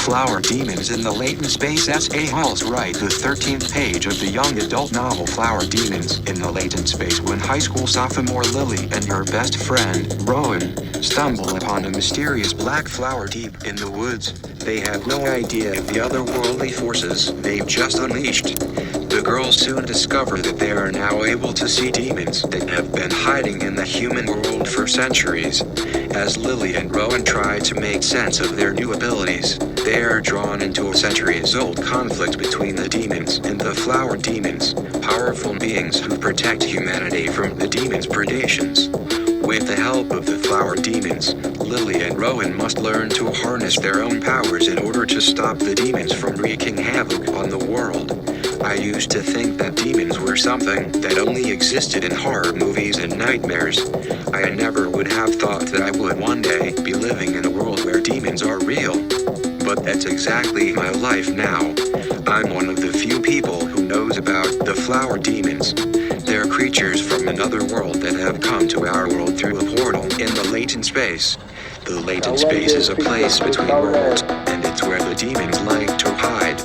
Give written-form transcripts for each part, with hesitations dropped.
Flower Demons in the Latent Space S.A. Halls write the 13th page of the young adult novel Flower Demons in the Latent Space when high school sophomore Lily and her best friend, Rowan, stumble upon a mysterious black flower deep in the woods. They have no idea of the otherworldly forces they've just unleashed. The girls soon discover that they are now able to see demons that have been hiding in the human world for centuries. As Lily and Rowan try to make sense of their new abilities, they are drawn into a centuries-old conflict between the demons and the flower demons, powerful beings who protect humanity from the demons' predations. With the help of the flower demons, Lily and Rowan must learn to harness their own powers in order to stop the demons from wreaking havoc on the world. I used to think that demons were something that only existed in horror movies and nightmares. I never would have thought that I would one day be living in a world where demons are real. But that's exactly my life now. I'm one of the few people who knows about the flower demons. They're creatures from another world that have come to our world through a portal in the latent space. The latent space is a place between worlds, and it's where the demons like to hide.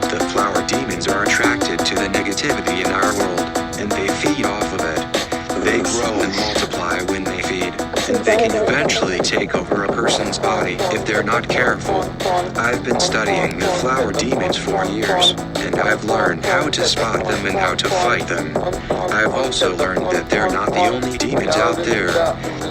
The flower demons are attracted to the negativity in our world, and they feed off of it. They grow and multiply when they feed, and they can eventually take over a person's body if they're not careful. I've been studying the flower demons for years, and I've learned how to spot them and how to fight them. I've also learned that they're not the only demons out there.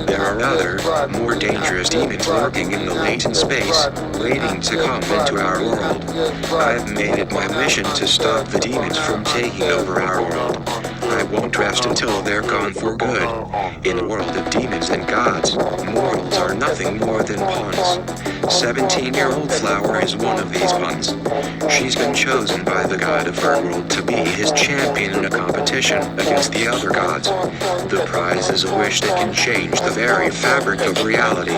There are other, more dangerous demons lurking in the latent space, waiting to come into our world. I've made it my mission to stop the demons from taking over our world. I won't rest until they're gone for good. In a world of demons and gods, mortals are nothing more than pawns. 17-year-old Flower is one of these pawns. She's been chosen by the god of her world to be his champion in a competition against the other gods. The prize is a wish that can change the very fabric of reality.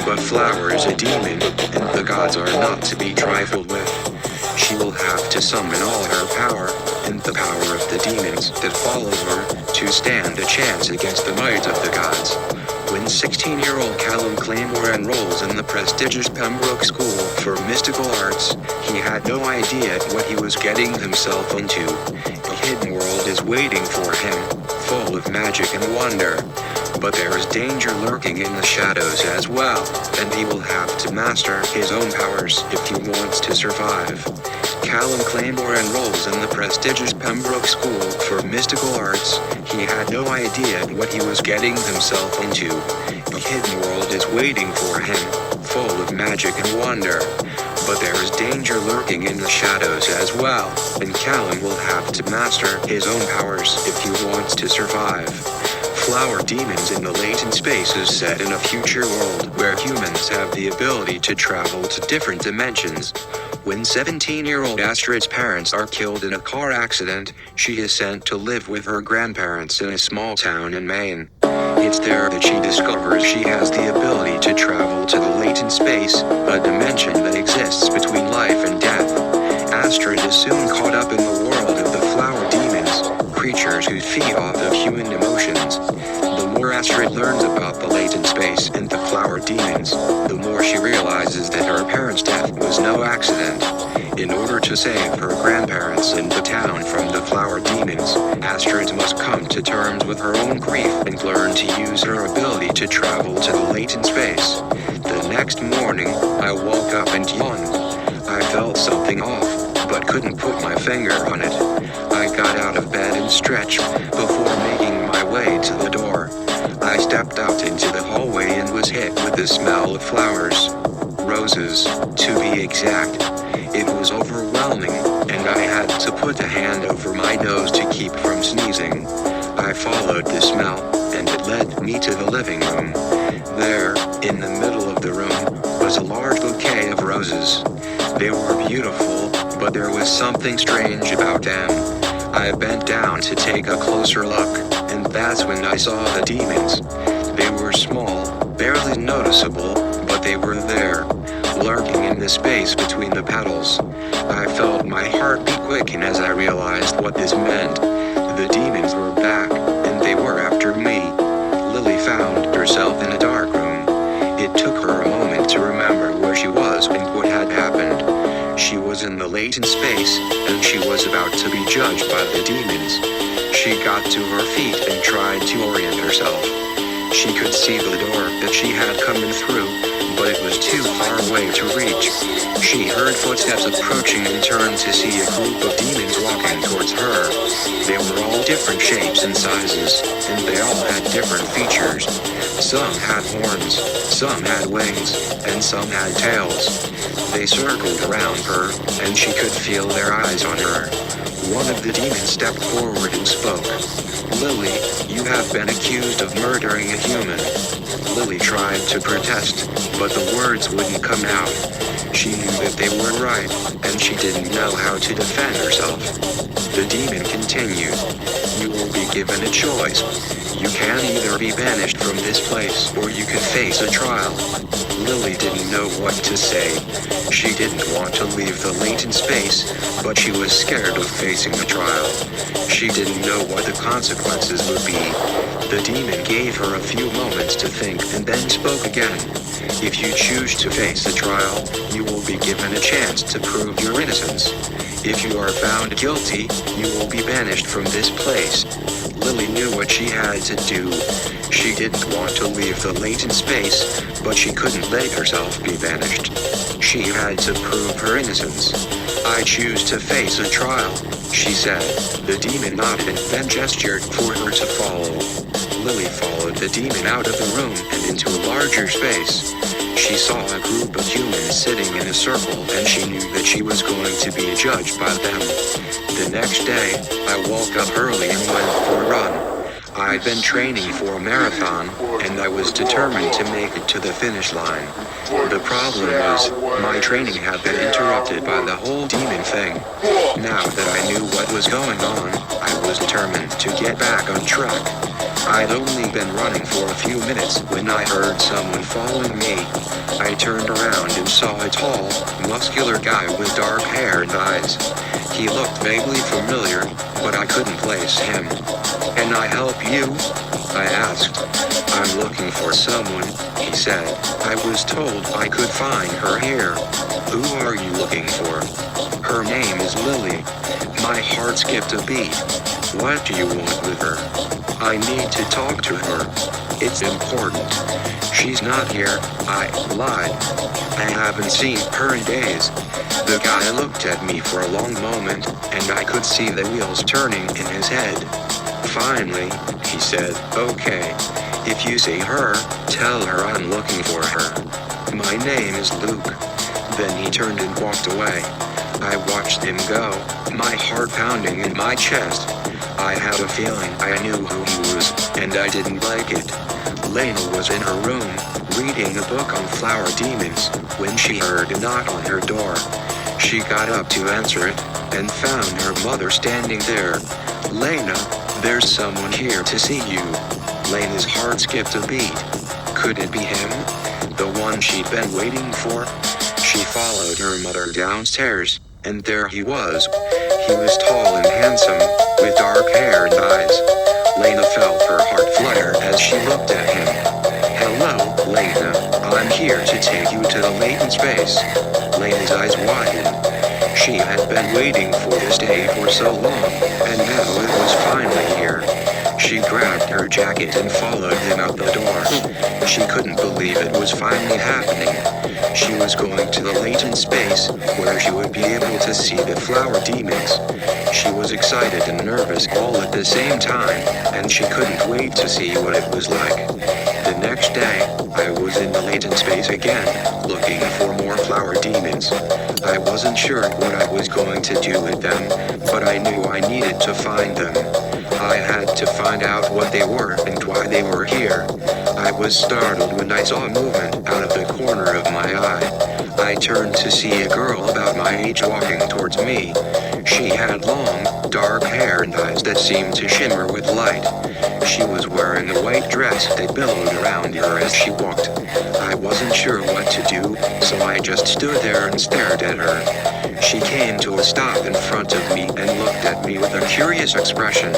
But Flower is a demon, and the gods are not to be trifled with. She will have to summon all her power, and the power of the demons that follow her, to stand a chance against the might of the gods. When 16-year-old Callum Claymore enrolls in the prestigious Pembroke School for Mystical Arts, he had no idea what he was getting himself into. A hidden world is waiting for him, full of magic and wonder. But there is danger lurking in the shadows as well, and he will have to master his own powers if he wants to survive. Callum Claymore enrolls in the prestigious Pembroke School for Mystical Arts. He had no idea what he was getting himself into. A hidden world is waiting for him, full of magic and wonder. But there is danger lurking in the shadows as well, and Callum will have to master his own powers if he wants to survive. Flower Demons in the Latent Space is set in a future world where humans have the ability to travel to different dimensions. When 17-year-old Astrid's parents are killed in a car accident, she is sent to live with her grandparents in a small town in Maine. It's there that she discovers she has the ability to travel to the latent space, a dimension that exists between life and death. Astrid is soon caught up in the world of the flower demons, creatures who feed off of human emotions. The more Astrid learns about the latent space and the flower demons, the more she realizes that her parents' death was no accident. In order to save her grandparents and the town from the flower demons, Astrid must come to terms with her own grief and learn to use her ability to travel to the latent space. The next morning, I woke up and yawned. I felt something off, but couldn't put my finger on it. I got out of bed and stretched before making my way to the door. I stepped out into the hallway and was hit with the smell of flowers. Roses, to be exact. It was overwhelming, and I had to put a hand over my nose to keep from sneezing. I followed the smell, and it led me to the living room. There, in the middle of the room, was a large bouquet of roses. They were beautiful, but there was something strange about them. I bent down to take a closer look, and that's when I saw the demons. They were small, barely noticeable, but they were there, lurking in the space between the petals. I felt my heart beat quicken as I realized what this meant. The demons were back, and they were after me. Lily found herself in a dark room. It took her a moment to remember where she was and what had happened. was in the latent space, and she was about to be judged by the demons. She got to her feet and tried to orient herself. She could see the door that she had coming through, but it was too far away to reach. She heard footsteps approaching and turned to see a group of demons walking towards her. They were all different shapes and sizes, and they all had different features. Some had horns, some had wings, and some had tails. They circled around her, and she could feel their eyes on her. One of the demons stepped forward and spoke. "Lily, you have been accused of murdering a human." Lily tried to protest, but the words wouldn't come out. She knew that they were right, and she didn't know how to defend herself. The demon continued. "You will be given a choice. You can either be banished from this place, or you can face a trial." Lily didn't know what to say. She didn't want to leave the latent space, but she was scared of facing the trial. She didn't know what the consequences would be. The demon gave her a few moments to think and then spoke again. "If you choose to face the trial, you will be given a chance to prove your innocence. If you are found guilty, you will be banished from this place." Lily knew what she had to do. She didn't want to leave the latent space, but she couldn't let herself be banished. She had to prove her innocence. "I choose to face a trial," she said. The demon nodded and then gestured for her to follow. Lily followed the demon out of the room and into a larger space. She saw a group of humans sitting in a circle, and she knew that she was going to be judged by them. The next day, I woke up early and went for a run. I'd been training for a marathon, and I was determined to make it to the finish line. The problem was, my training had been interrupted by the whole demon thing. Now that I knew what was going on, I was determined to get back on track. I'd only been running for a few minutes when I heard someone following me. I turned around and saw a tall, muscular guy with dark hair and eyes. He looked vaguely familiar, but I couldn't place him. "Can I help you?" I asked. "I'm looking for someone," he said. "I was told I could find her here." "Who are you looking for?" "Her name is Lily." My heart skipped a beat. "What do you want with her?" "I need to talk to her. It's important." "She's not here," I lied. "I haven't seen her in days." The guy looked at me for a long moment, and I could see the wheels turning in his head. Finally, he said, "Okay. If you see her, tell her I'm looking for her. My name is Luke." Then he turned and walked away. I watched him go, my heart pounding in my chest. I had a feeling I knew who he was, and I didn't like it. Lena was in her room, reading a book on flower demons, when she heard a knock on her door. She got up to answer it, and found her mother standing there. "Lena, there's someone here to see you." Lena's heart skipped a beat. Could it be him? The one she'd been waiting for? She followed her mother downstairs, and there he was. He was tall and handsome, with dark hair and eyes. Lena felt her heart flutter as she looked at him. "Hello, Lena. I'm here to take you to the latent space." Lena's eyes widened. She had been waiting for this day for so long, and now it was finally here. She grabbed her jacket and followed him out the door. She couldn't believe it was finally happening. She was going to the latent space, where she would be able to see the flower demons. She was excited and nervous all at the same time, and she couldn't wait to see what it was like. The next day, I was in the latent space again, looking for more flower demons. I wasn't sure what I was going to do with them, but I knew I needed to find them. I had to find out what they were and why they were here. I was startled when I saw movement out of the corner of my eye. I turned to see a girl about my age walking towards me. She had long, dark hair and eyes that seemed to shimmer with light. She was wearing a white dress that billowed around her as she walked. I wasn't sure what to do, so I just stood there and stared at her. She came to a stop in front of me and looked at me with a curious expression.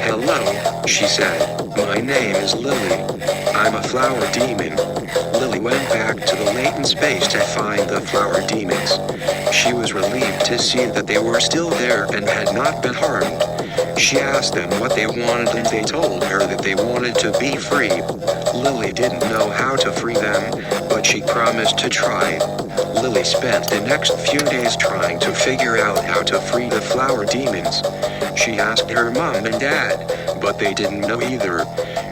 "Hello," she said. "My name is Lily." I'm a flower demon. Lily went back to the latent space to find the flower demons. She was relieved to see that they were still there and had not been harmed. She asked them what they wanted and they told her that they wanted to be free. Lily didn't know how to free them, but she promised to try. Lily spent the next few days trying to figure out how to free the flower demons. She asked her mom and dad, but they didn't know either.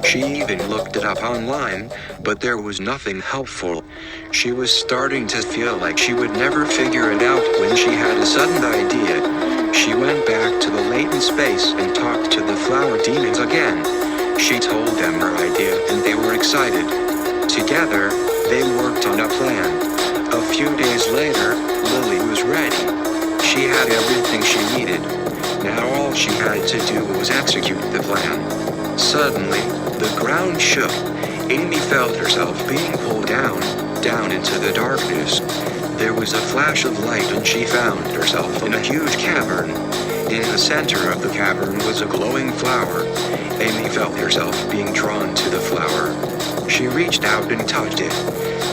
She even looked it up online, but there was nothing helpful. She was starting to feel like she would never figure it out when she had a sudden idea. She went back to the latent space and talked to the flower demons again. She told them her idea and they were excited. Together, they worked on a plan. A few days later, Lily was ready. She had everything she needed. Now all she had to do was execute the plan. Suddenly, the ground shook. Amy felt herself being pulled down into the darkness. There was a flash of light and she found herself in a huge cavern. In the center of the cavern was a glowing flower. Amy felt herself being drawn to the flower. She reached out and touched it.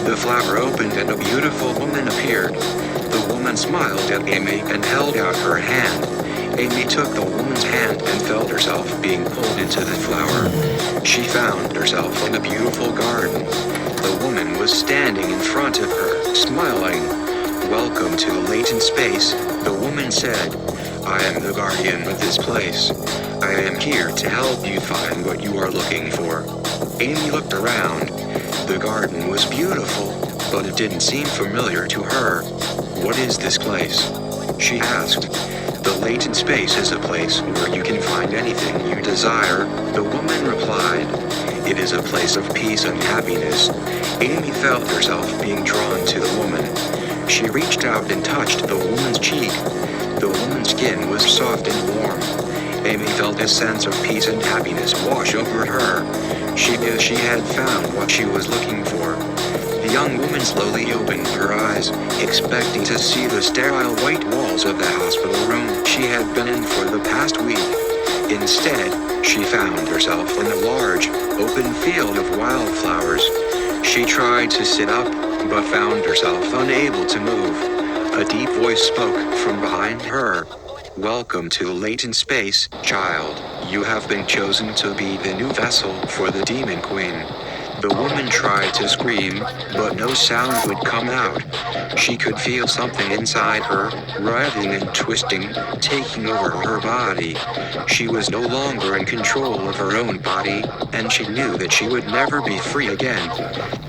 The flower opened and a beautiful woman appeared. The woman smiled at Amy and held out her hand. Amy took the woman's hand and felt herself being pulled into the flower. She found herself in a beautiful garden. The woman was standing in front of her, smiling. "Welcome to Latent Space," the woman said. "I am the guardian of this place. I am here to help you find what you are looking for." Amy looked around. The garden was beautiful, but it didn't seem familiar to her. "What is this place?" she asked. "The Latent Space is a place where you can find anything you desire," the woman replied. "It is a place of peace and happiness." Amy felt herself being drawn to the woman. She reached out and touched the woman's cheek. The woman's skin was soft and warm. Amy felt a sense of peace and happiness wash over her. She knew she had found what she was looking for. The young woman slowly opened her eyes, expecting to see the sterile white walls of the hospital room she had been in for the past week. Instead, she found herself in a large, open field of wildflowers. She tried to sit up, but found herself unable to move. A deep voice spoke from behind her. "Welcome to Latent Space, child. You have been chosen to be the new vessel for the Demon Queen." The woman tried to scream, but no sound would come out. She could feel something inside her, writhing and twisting, taking over her body. She was no longer in control of her own body, and she knew that she would never be free again.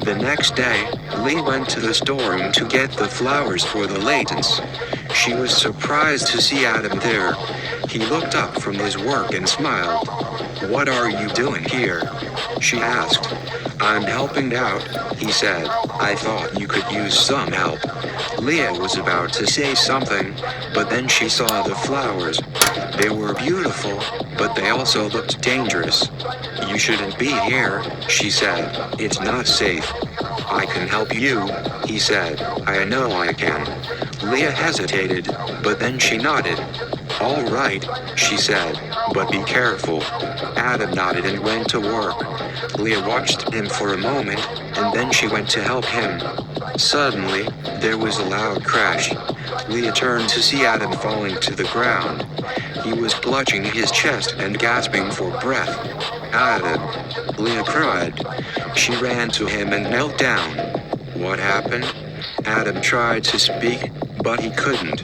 The next day, Lee went to the storeroom to get the flowers for the latents. She was surprised to see Adam there. He looked up from his work and smiled. "What are you doing here?" she asked. "I'm helping out," he said. "I thought you could use some help." Leah was about to say something, but then she saw the flowers. They were beautiful, but they also looked dangerous. "You shouldn't be here," she said. "It's not safe." "I can help you," he said. "I know I can." Leah hesitated, but then she nodded. "All right," she said, "but be careful." Adam nodded and went to work. Leah watched him for a moment, and then she went to help him. Suddenly, there was a loud crash. Leah turned to see Adam falling to the ground. He was clutching his chest and gasping for breath. "Adam!" Leah cried. She ran to him and knelt down. "What happened?" Adam tried to speak, but he couldn't.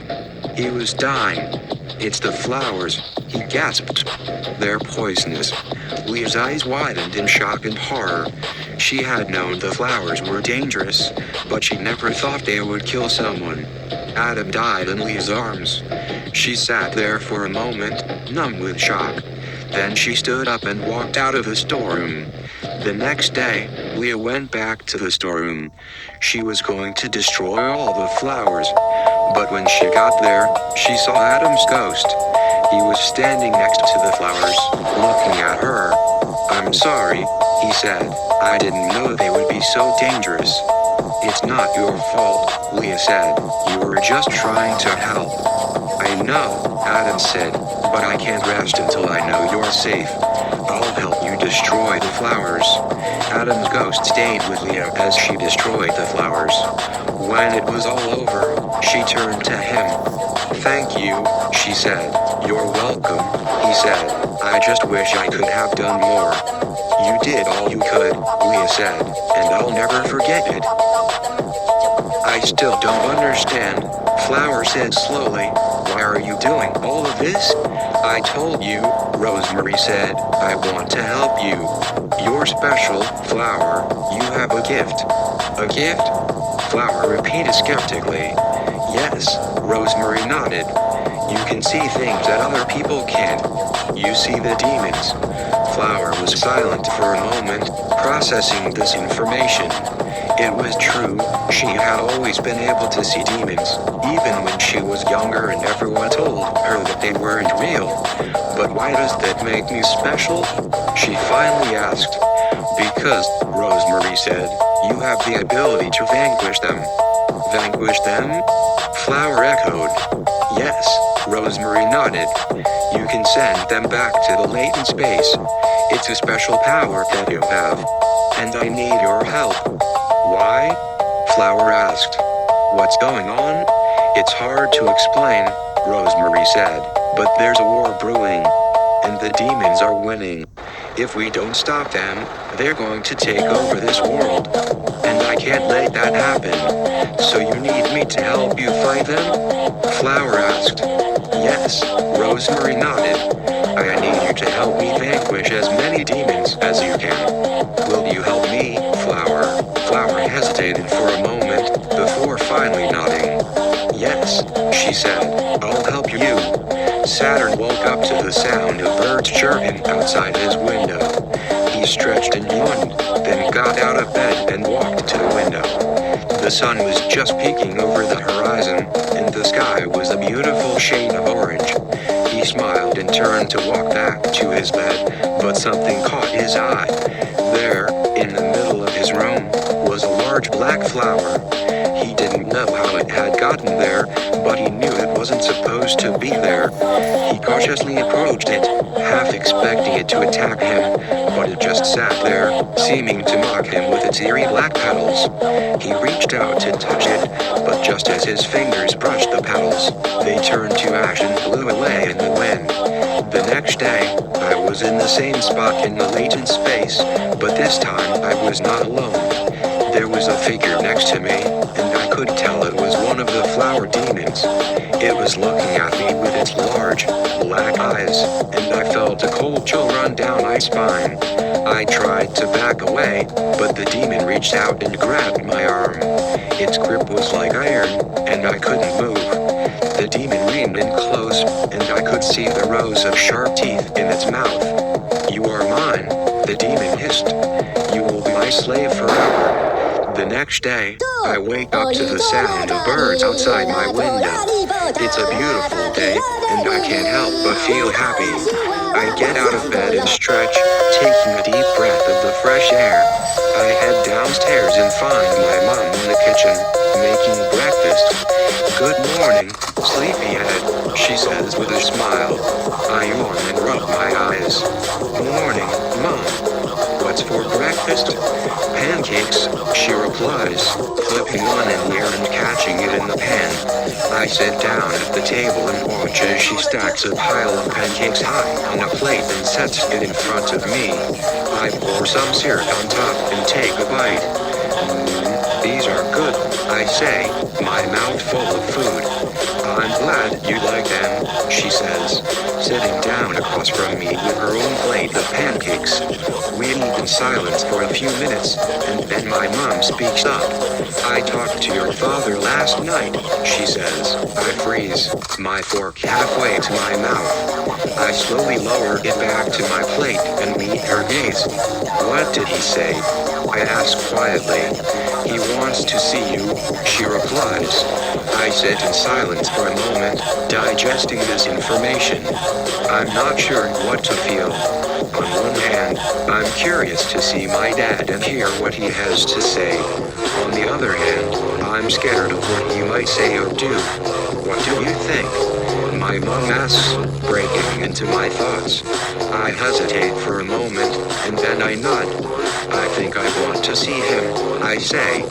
He was dying. "It's the flowers," he gasped. "They're poisonous." Leah's eyes widened in shock and horror. She had known the flowers were dangerous, but she never thought they would kill someone. Adam died in Leah's arms. She sat there for a moment, numb with shock. Then she stood up and walked out of the storeroom. The next day, Leah went back to the storeroom. She was going to destroy all the flowers. But when she got there, she saw Adam's ghost. He was standing next to the flowers, looking at her. "I'm sorry," he said. "I didn't know they would be so dangerous." "It's not your fault," Leah said. "You were just trying to help." "I know," Adam said, "but I can't rest until I know you're safe. I'll help you to destroy the flowers. Adam's ghost stayed with Leah as she destroyed the flowers. When it was all over, she turned to him. "Thank you," she said. "You're welcome," he said. "I just wish I could have done more." "You did all you could," Leah said, "and I'll never forget it." "I still don't understand," Flower said slowly. "Why are you doing all of this?" "I told you," Rosemary said. "I want to help you. You're special, Flower. You have a gift." "A gift?" Flower repeated skeptically. "Yes," Rosemary nodded. "You can see things that other people can't. You see the demons." Flower was silent for a moment, processing this information. It was true, she had always been able to see demons, even when she was younger and everyone told her that they weren't real. "But why does that make me special?" she finally asked. "Because," Rosemary said, "you have the ability to vanquish them." "Vanquish them?" Flower echoed. "Yes," Rosemary nodded. "You can send them back to the latent space. It's a special power that you have. And I need your help." "Why?" Flower asked. "What's going on?" "It's hard to explain," Rosemary said, "but there's a war brewing. And the demons are winning. If we don't stop them, they're going to take over this world. And I can't let that happen. So you need me to help you fight them?" Flower asked. "Yes," Rosemary nodded. "I need you to help me vanquish as many demons as you can. Will you help me, Flower?" Flower hesitated for a moment, before finally nodding. "Yes," she said, "I'll help you." Saturn woke up to the sound of birds chirping outside his window. He stretched and yawned, then got out of bed and walked to the window. The sun was just peeking over the horizon, and the sky was a beautiful shade of orange. He smiled and turned to walk back to his bed, but something caught his eye. There, in the middle of his room, was a large black flower. He didn't know how it had gotten there, but he knew it wasn't supposed to be there. He cautiously approached it, half expecting it to attack him, but it just sat there, seeming to mock him with its eerie black petals. He reached out to touch it, but just as his fingers brushed the petals, they turned to ash and blew away in the wind. The next day, I was in the same spot in the latent space, but this time I was not alone. There was a figure next to me, and I could tell it was one of the flower demons. It was looking at me with its large, black eyes, and I felt a cold chill run down my spine. I tried to back away, but the demon reached out and grabbed my arm. Its grip was like iron, and I couldn't move. The demon leaned in close, and I could see the rows of sharp teeth in its mouth. "You are mine," the demon hissed. "You will be my slave forever." The next day, I wake up to the sound of birds outside my window. It's a beautiful day, and I can't help but feel happy. I get out of bed and stretch, taking a deep breath of the fresh air. I head downstairs and find my mom in the kitchen, making breakfast. "Good morning, sleepyhead," she says with a smile. I yawn and rub my eyes. "Morning, Mom. What's for breakfast?" "Pancakes," she replies, flipping one in the air and catching it in the pan. I sit down at the table and watch as she stacks a pile of pancakes high on a plate and sets it in front of me. I pour some syrup on top and take a bite. "These are good," I say, my mouth full of food. "I'm glad you like them," she says, sitting down across from me with her own plate of pancakes. We eat in silence for a few minutes, and then my mom speaks up. "I talked to your father last night," she says. I freeze, my fork halfway to my mouth. I slowly lower it back to my plate and meet her gaze. "What did he say?" I ask quietly. "He wants to see you," she replies. I sit in silence for a moment, digesting this information. I'm not sure what to feel. On one hand, I'm curious to see my dad and hear what he has to say. On the other hand, I'm scared of what he might say or do. What do you think? my mom asks, breaking into my thoughts. I hesitate for a moment, and then I nod. I think I want to see him, I say.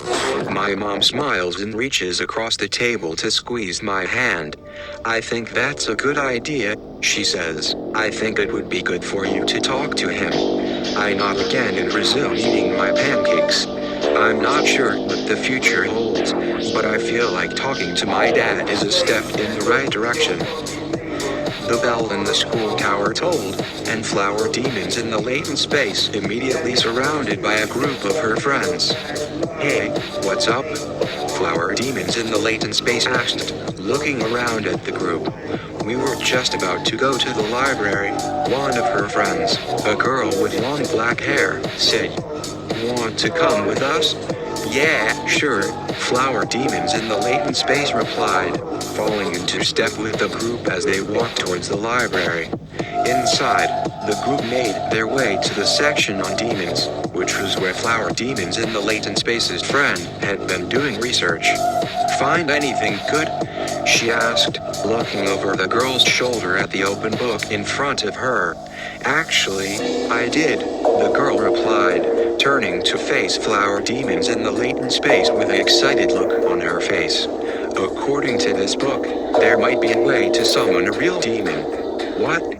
My mom smiles and reaches across the table to squeeze my hand. I think that's a good idea, she says. I think it would be good for you to talk to him. I nod again and resume eating my pancakes. I'm not sure what the future holds, but I feel like talking to my dad is a step in the right direction. The bell in the school tower tolled, and Flower Demons in the latent space immediately surrounded by a group of her friends. Hey, what's up? Flower Demons in the latent space asked, looking around at the group. We were just about to go to the library, one of her friends, a girl with long black hair, said. Want to come with us? Yeah, sure, Flower Demons in the latent space replied, falling into step with the group as they walked towards the library. Inside, the group made their way to the section on demons, which was where Flower Demons in the latent space's friend had been doing research. Find anything good? She asked, looking over the girl's shoulder at the open book in front of her. Actually, I did, the girl replied, turning to face Flower Demons in the latent space with an excited look on her face. According to this book, there might be a way to summon a real demon. What?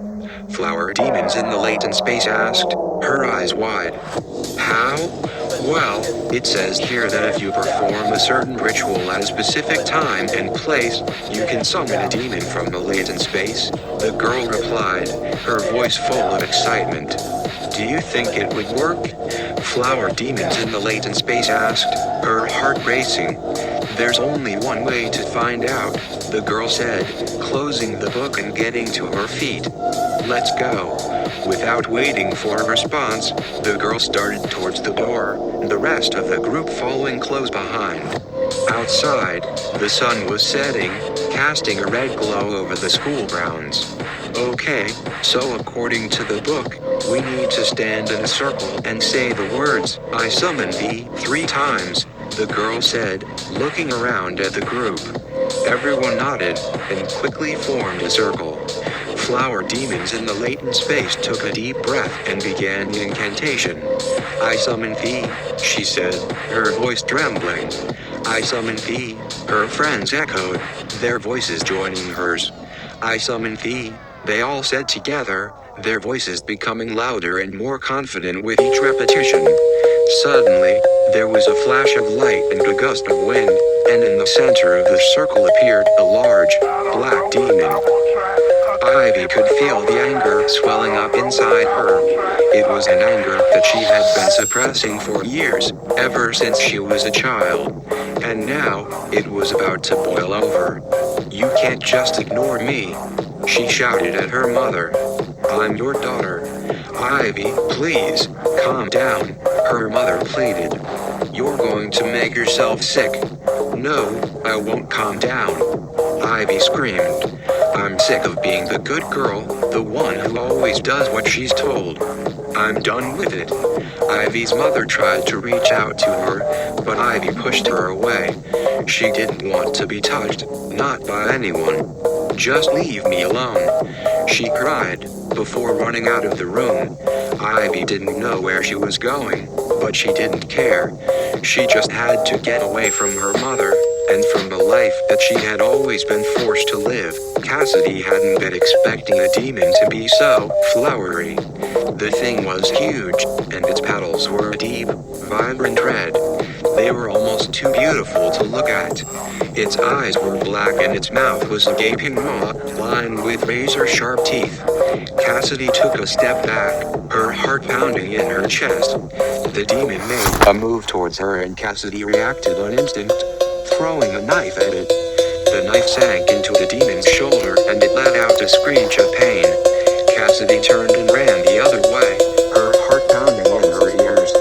Flower Demons in the latent space asked, her eyes wide. How? Well, it says here that if you perform a certain ritual at a specific time and place, you can summon a demon from the latent space, the girl replied, her voice full of excitement. Do you think it would work? Flower Demons in the latent space asked, her heart racing. There's only one way to find out, the girl said, closing the book and getting to her feet. Let's go. Without waiting for a response, the girl started towards the door, the rest of the group following close behind. Outside, the sun was setting, casting a red glow over the school grounds. Okay, so according to the book, we need to stand in a circle and say the words, I summon thee, 3 times, the girl said, looking around at the group. Everyone nodded, and quickly formed a circle. Flower Demons in the latent space took a deep breath and began the incantation. I summon thee, she said, her voice trembling. I summon thee, her friends echoed, their voices joining hers. I summon thee, they all said together, their voices becoming louder and more confident with each repetition. Suddenly, there was a flash of light and a gust of wind, and in the center of the circle appeared a large, black demon. Ivy could feel the anger swelling up inside her. It was an anger that she had been suppressing for years, ever since she was a child. And now, it was about to boil over. You can't just ignore me, she shouted at her mother. I'm your daughter. Ivy, please, calm down, her mother pleaded. You're going to make yourself sick. No, I won't calm down, Ivy screamed. I'm sick of being the good girl, the one who always does what she's told. I'm done with it. Ivy's mother tried to reach out to her, but Ivy pushed her away. She didn't want to be touched, not by anyone. Just leave me alone, she cried, before running out of the room. Ivy didn't know where she was going, but she didn't care. She just had to get away from her mother, and from the life that she had always been forced to live. Cassidy hadn't been expecting a demon to be so flowery. The thing was huge, and its petals were a deep, vibrant red. They were almost too beautiful to look at. Its eyes were black and its mouth was a gaping maw, lined with razor-sharp teeth. Cassidy took a step back, her heart pounding in her chest. The demon made a move towards her and Cassidy reacted on instinct, throwing a knife at it. The knife sank into the demon's shoulder and it let out a screech of pain. Cassidy turned and ran the other way, her heart pounding in her ears.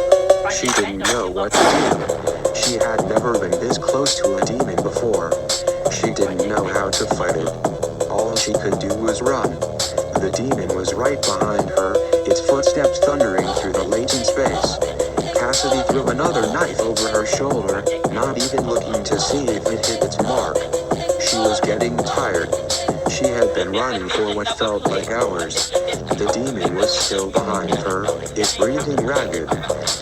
She didn't know what to do. She had never been this close to a demon before. She didn't know how to fight it. All she could do was run. The demon was right behind her, its footsteps thundering through the latent space. Cassidy threw another knife over her shoulder, not even looking to see if it hit its mark. She was getting tired. She had been running for what felt like hours. The demon was still behind her, its breathing ragged.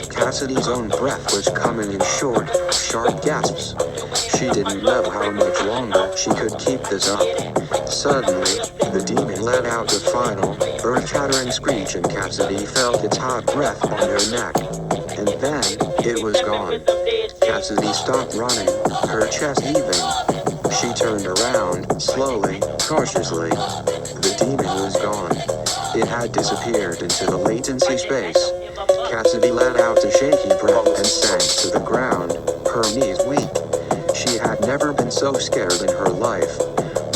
Cassidy's own breath was coming in short, sharp gasps. She didn't know how much longer she could keep this up. Suddenly, the demon let out a final, earth-shattering screech and Cassidy felt its hot breath on her neck. And then, it was gone. Cassidy stopped running, her chest heaving. She turned around, slowly, cautiously. The demon was gone. It had disappeared into the latency space. Cassidy let out a shaky breath and sank to the ground, her knees weak. She had never been so scared in her life.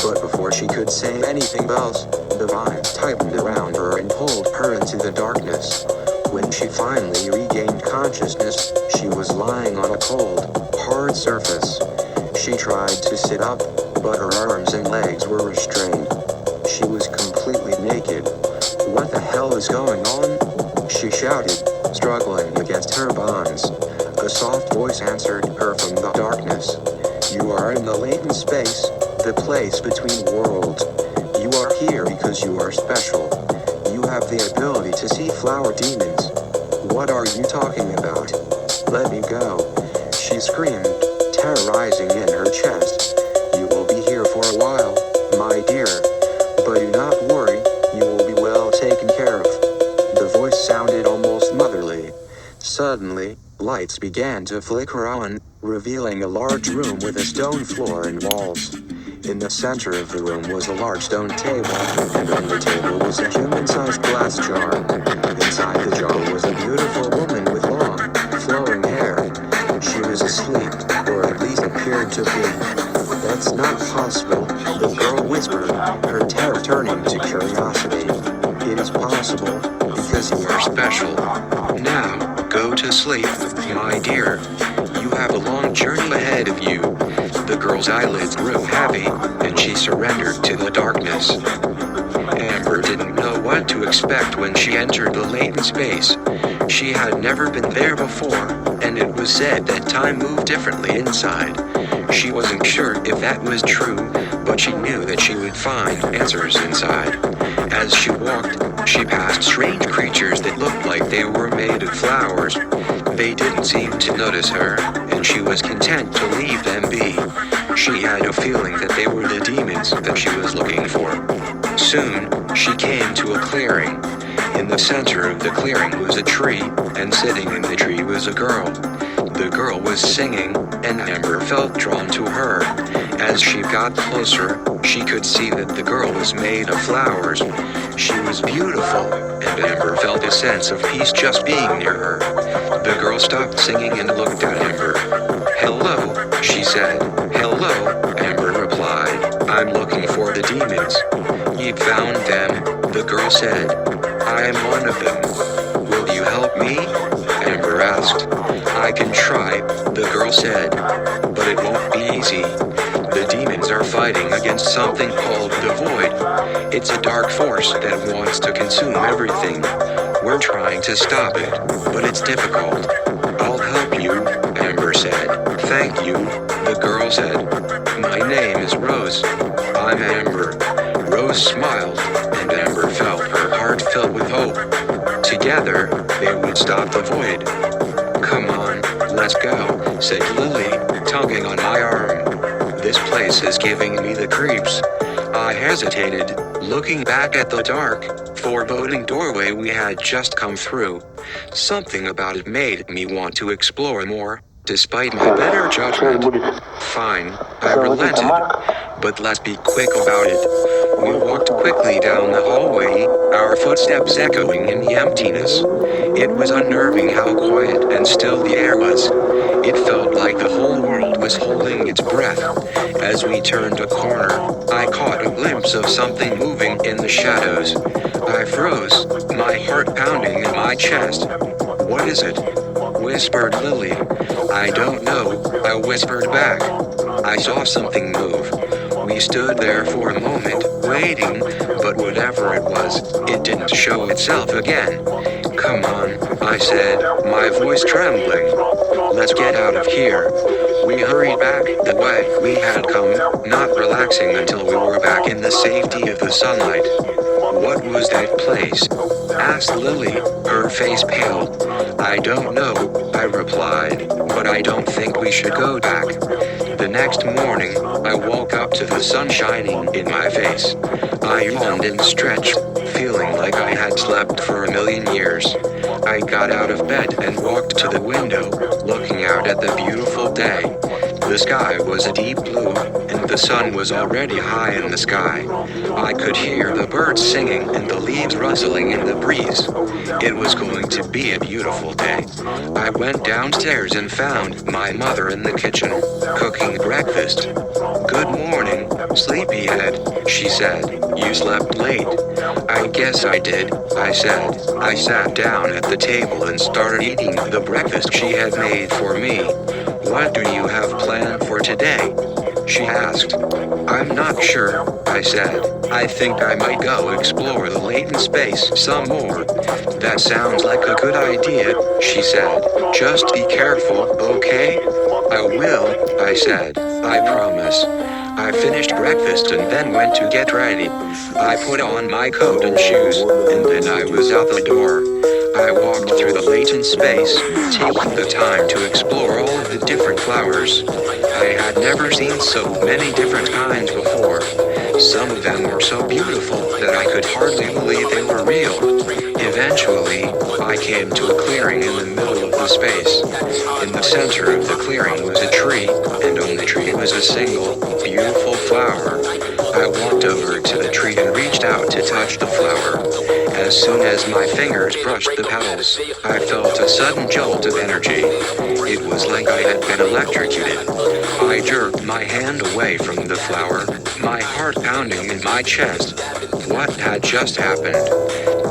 But before she could say anything else, the vines tightened around her and pulled her into the darkness. When she finally regained consciousness, she was lying on a cold, hard surface. She tried to sit up, but her arms and legs were restrained. She was completely naked. What the hell is going on? She shouted, struggling against her bonds. A soft voice answered her from the darkness. You are in the latent space, the place between worlds. You are here because you are special. You have the ability to see flower demons. What are you talking about? Let me go. She screamed, terrorizing in her chest. You will be here for a while, my dear. But do not worry, you will be well taken care of. The voice sounded almost motherly. Suddenly, lights began to flicker on, revealing a large room with a stone floor and walls. In the center of the room was a large stone table, and on the table was a human-sized glass jar. Inside the jar was a beautiful woman with long, flowing hair. She was asleep, or at least appeared to be. That's not possible, the girl whispered, her terror turning to curiosity. It is possible, because you are special. Now, go to sleep, my dear. You have a long journey ahead of you. The girl's eyelids grew heavy, and she surrendered to the darkness. Amber didn't know what to expect when she entered the latent space. She had never been there before, and it was said that time moved differently inside. She wasn't sure if that was true, but she knew that she would find answers inside. As she walked, she passed strange creatures that looked like they were made of flowers. They didn't seem to notice her, and she was content to leave them be. She had a feeling that they were the demons that she was looking for. Soon, she came to a clearing. In the center of the clearing was a tree, and sitting in the tree was a girl. The girl was singing, and Amber felt drawn to her. As she got closer, she could see that the girl was made of flowers. She was beautiful, and Amber felt a sense of peace just being near her. The girl stopped singing and looked at Amber. Hello, she said. Hello, Amber replied. I'm looking for the demons. You found them, the girl said. I am one of them. Will you help me? Amber asked. I can try, the girl said. But it won't be easy. The demons are fighting against something called the Void. It's a dark force that wants to consume everything. We're trying to stop it, but it's difficult. I'll help you, Amber said. Thank you, the girl said. My name is Rose. I'm Amber. Rose smiled, and Amber felt her heart fill with hope. Together, they would stop the Void. Come on, let's go, said Lily, tugging on my arm. This place is giving me the creeps. I hesitated, looking back at the dark, foreboding doorway we had just come through. Something about it made me want to explore more, despite my better judgment. Fine, I relented, but let's be quick about it. We walked quickly down the hallway, our footsteps echoing in the emptiness. It was unnerving how quiet and still the air was. It felt like the whole world was holding its breath. As we turned a corner, I caught a glimpse of something moving in the shadows. I froze, my heart pounding in my chest. What is it? Whispered Lily. I don't know, I whispered back. I saw something move. We stood there for a moment, waiting, but whatever it was, it didn't show itself again. Come on, I said, my voice trembling. Let's get out of here. We hurried back the way we had come, not relaxing until we were back in the safety of the sunlight. What was that place? Asked Lily, her face pale. I don't know, I replied, but I don't think we should go back. The next morning, I woke up to the sun shining in my face. I yawned and stretched, feeling like I had slept for a million years. I got out of bed and walked to the window, looking out at the beautiful day. The sky was a deep blue, and the sun was already high in the sky. I could hear the birds singing and the leaves rustling in the breeze. It was going to be a beautiful day. I went downstairs and found my mother in the kitchen, cooking breakfast. Good morning, sleepyhead, she said. You slept late. I guess I did, I said. I sat down at the table and started eating the breakfast she had made for me. What do you have planned for today? She asked. I'm not sure, I said. I think I might go explore the latent space some more. That sounds like a good idea, she said. Just be careful, okay? I will, I said. I promise. I finished breakfast and then went to get ready. I put on my coat and shoes, and then I was out the door. I walked through the latent space, taking the time to explore all of the different flowers. I had never seen so many different kinds before. Some of them were so beautiful that I could hardly believe they were real. Eventually, I came to a clearing in the middle of the space. In the center of the clearing was a tree, and on the tree was a single, beautiful flower. I walked over to the tree and reached out to touch the flower. As soon as my fingers brushed the petals, I felt a sudden jolt of energy. It was like I had been electrocuted. I jerked my hand away from the flower, my heart pounding in my chest. What had just happened?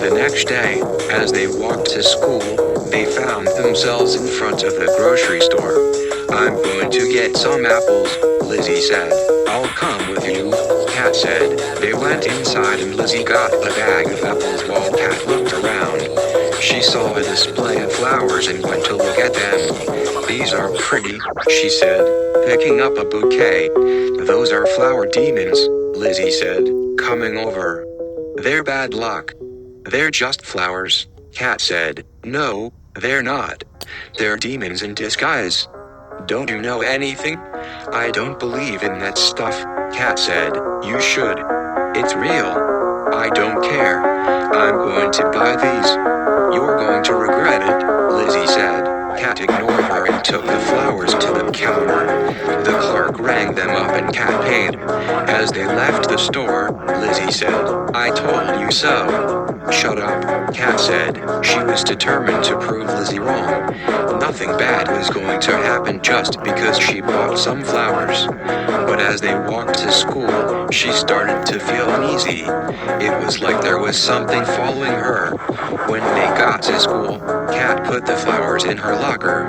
The next day, as they walked to school, they found themselves in front of the grocery store. I'm going to get some apples, Lizzie said. I'll come with you, Kat said. They went inside and Lizzie got a bag of apples while Kat looked around. She saw a display of flowers and went to look at them. These are pretty, she said, picking up a bouquet. Those are flower demons, Lizzie said, coming over. They're bad luck. They're just flowers, Kat said. No, they're not. They're demons in disguise. Don't you know anything? I don't believe in that stuff, Kat said. You should. It's real. I don't care. I'm going to buy these. You're going to regret it, Lizzie said. Kat ignored her and took the flowers to the counter. The clerk rang them up and Kat paid. As they left the store, Lizzie said, I told you so. Shut up, Kat said. She was determined to prove Lizzie wrong. Nothing bad was going to happen just because she bought some flowers. But as they walked to school, she started to feel uneasy. It was like there was something following her. When they got to school, Kat put the flowers in her locker.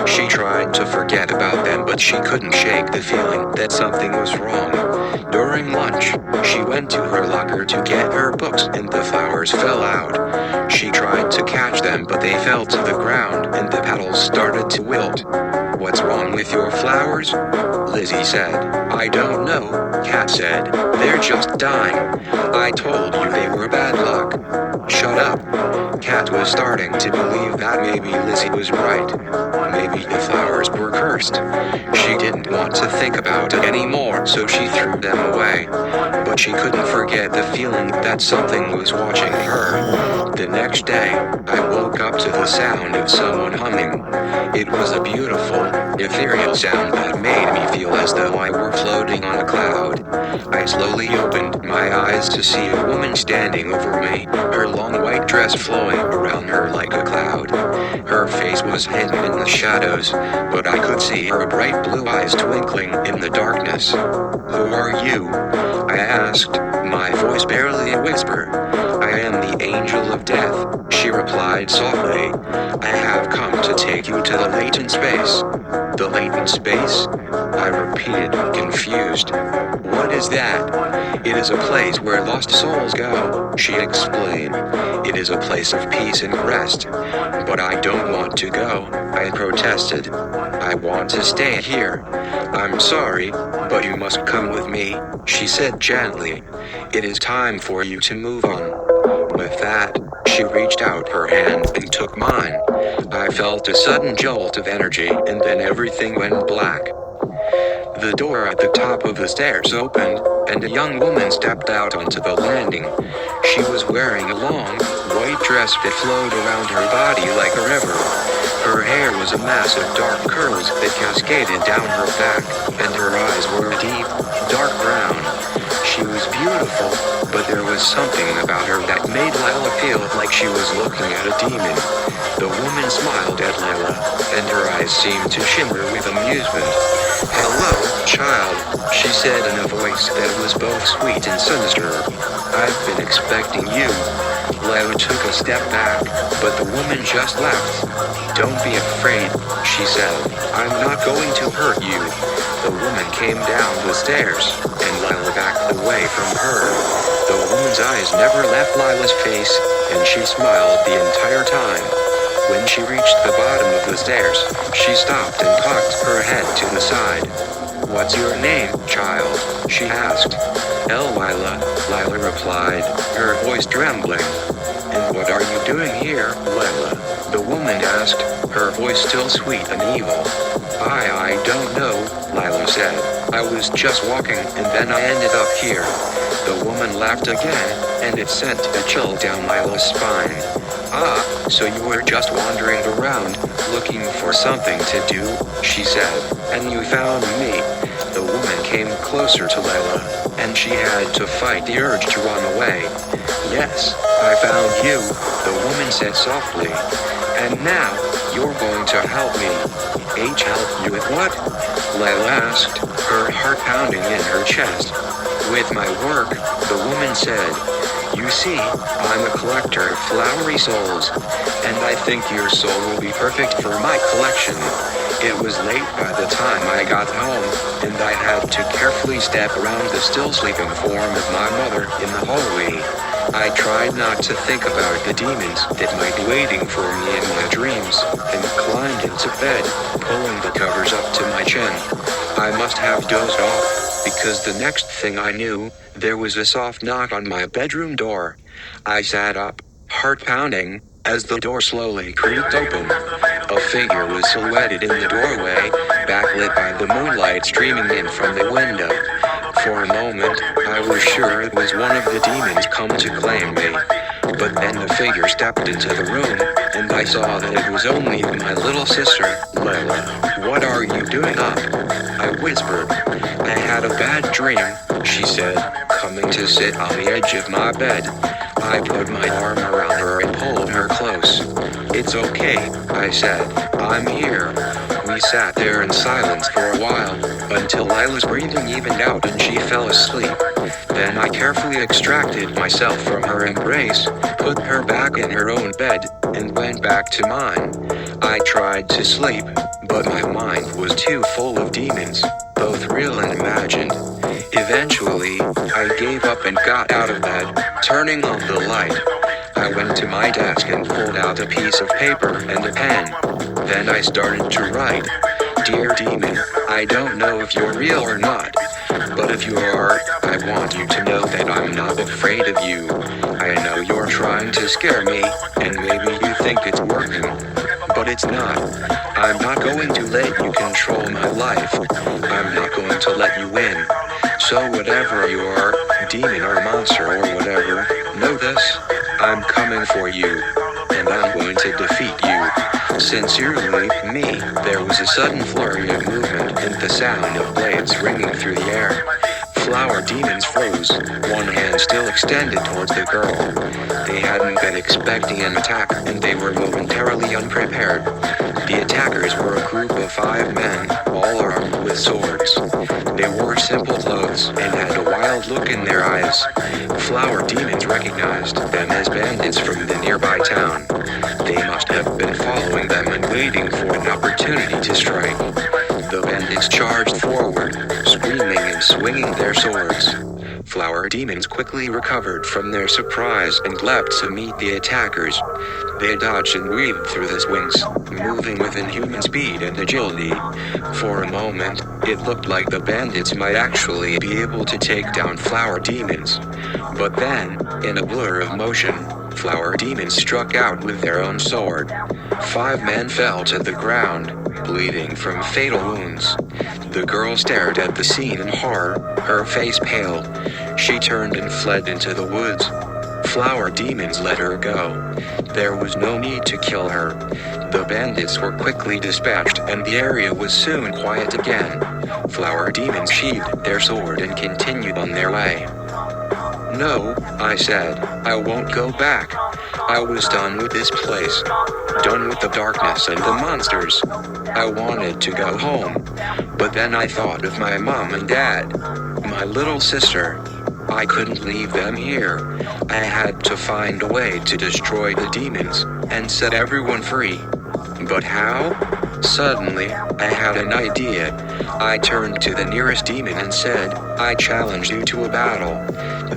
She tried to forget about them, but she couldn't shake the feeling that something was wrong. During lunch, she went to her locker to get her books and the flowers fell out. She tried to catch them, but they fell to the ground and the petals started to wilt. What's wrong with your flowers? Lizzie said. I don't know, Kat said. They're just dying. I told you they were bad luck. Shut up. Kat was starting to believe that maybe Lizzie was right. Maybe the flowers were cursed. She didn't want to think about it anymore, so she threw them away. But she couldn't forget the feeling that something was watching her. The next day, I woke up to the sound of someone humming. It was a beautiful, ethereal sound that made me feel as though I were floating on a cloud. I slowly opened my eyes to see a woman standing over me, her long white dress flowing around her like a cloud. Her face was hidden in the shadows, but I could see her bright blue eyes twinkling in the darkness. Who are you? I asked, my voice barely a whisper. I am the angel of death, she replied softly. I have come to take you to the latent space. The latent space? I repeated, confused. What is that? It is a place where lost souls go, she explained. It is a place of peace and rest. But I don't want to go, I protested. I I want to stay here. I'm sorry, but you must come with me, she said gently. It is time for you to move on. With that, she reached out her hand and took mine. I felt a sudden jolt of energy and then everything went black. The door at the top of the stairs opened, and a young woman stepped out onto the landing. She was wearing a long, white dress that flowed around her body like a river. Her hair was a mass of dark curls that cascaded down her back, and her eyes were a deep, dark brown. She was beautiful, but there was something about her that made Lila feel like she was looking at a demon. The woman smiled at Lila, and her eyes seemed to shimmer with amusement. "Hello, child," she said in a voice that was both sweet and sinister. "I've been expecting you." Lila took a step back, but the woman just laughed. "Don't be afraid," she said. "I'm not going to hurt you." The woman came down the stairs, and Lila backed away from her. The woman's eyes never left Lila's face, and she smiled the entire time. When she reached the bottom of the stairs, she stopped and cocked her head to the side. "What's your name, child?" she asked. "Lila," Lila replied, her voice trembling. "And what are you doing here, Lila?" the woman asked, her voice still sweet and evil. I don't know," Lila said. "I was just walking and then I ended up here." The woman laughed again, and it sent a chill down Lila's spine. "Ah, so you were just wandering around, looking for something to do," she said, "and you found me." The woman came closer to Lila, and she had to fight the urge to run away. "Yes, I found you," the woman said softly. "And now, you're going to help me." "Help you with what?" Lila asked, her heart pounding in her chest. "With my work," the woman said. "You see, I'm a collector of flowery souls, and I think your soul will be perfect for my collection." It was late by the time I got home, and I had to carefully step around the still sleeping form of my mother in the hallway. I tried not to think about the demons that might be waiting for me in my dreams, and climbed into bed, pulling the covers up to my chin. I must have dozed off, because the next thing I knew, there was a soft knock on my bedroom door. I sat up, heart pounding, as the door slowly creaked open. A figure was silhouetted in the doorway, backlit by the moonlight streaming in from the window. For a moment, I was sure it was one of the demons come to claim me. But then the figure stepped into the room, and I saw that it was only my little sister, Lila. "What are you doing up?" I whispered. "I had a bad dream," she said, coming to sit on the edge of my bed. I put my arm around her and pulled her close. "It's okay," I said. "I'm here." We sat there in silence for a while, until Lila's breathing evened out and she fell asleep. Then I carefully extracted myself from her embrace, put her back in her own bed, and went back to mine. I tried to sleep, but my mind was too full of demons, both real and imagined. Eventually, I gave up and got out of bed, turning on the light. I went to my desk and pulled out a piece of paper and a pen. Then I started to write. "Dear demon, I don't know if you're real or not, but if you are, I want you to know that I'm not afraid of you. I know you're trying to scare me, and maybe you think it's working, but it's not. I'm not going to let you control my life. I'm not going to let you win. So whatever you are, demon or monster or whatever, know this, I'm coming for you, and I'm going to defeat you. Sincerely, me." There was a sudden flurry of movement and the sound of blades ringing through the air. Flower demons froze, one hand still extended towards the girl. They hadn't been expecting an attack, and they were momentarily unprepared. The attackers were a group of 5 men, all armed with swords. They wore simple clothes and had a wild look in their eyes. Flower demons recognized them as bandits from the nearby town. They must have been following them and waiting for an opportunity to strike. The bandits charged forward, screaming and swinging their swords. Flower demons quickly recovered from their surprise and leapt to meet the attackers. They dodged and weaved through the swings, moving with inhuman speed and agility. For a moment, it looked like the bandits might actually be able to take down flower demons. But then, in a blur of motion, flower demons struck out with their own sword. 5 men fell to the ground, bleeding from fatal wounds. The girl stared at the scene in horror, her face pale. She turned and fled into the woods. Flower demons let her go. There was no need to kill her. The bandits were quickly dispatched and the area was soon quiet again. Flower demons sheathed their sword and continued on their way. "No," I said, "I won't go back. I was done with this place. Done with the darkness and the monsters. I wanted to go home. But then I thought of my mom and dad. My little sister. I couldn't leave them here. I had to find a way to destroy the demons and set everyone free. But how? Suddenly, I had an idea. I turned to the nearest demon and said, 'I challenge you to a battle.'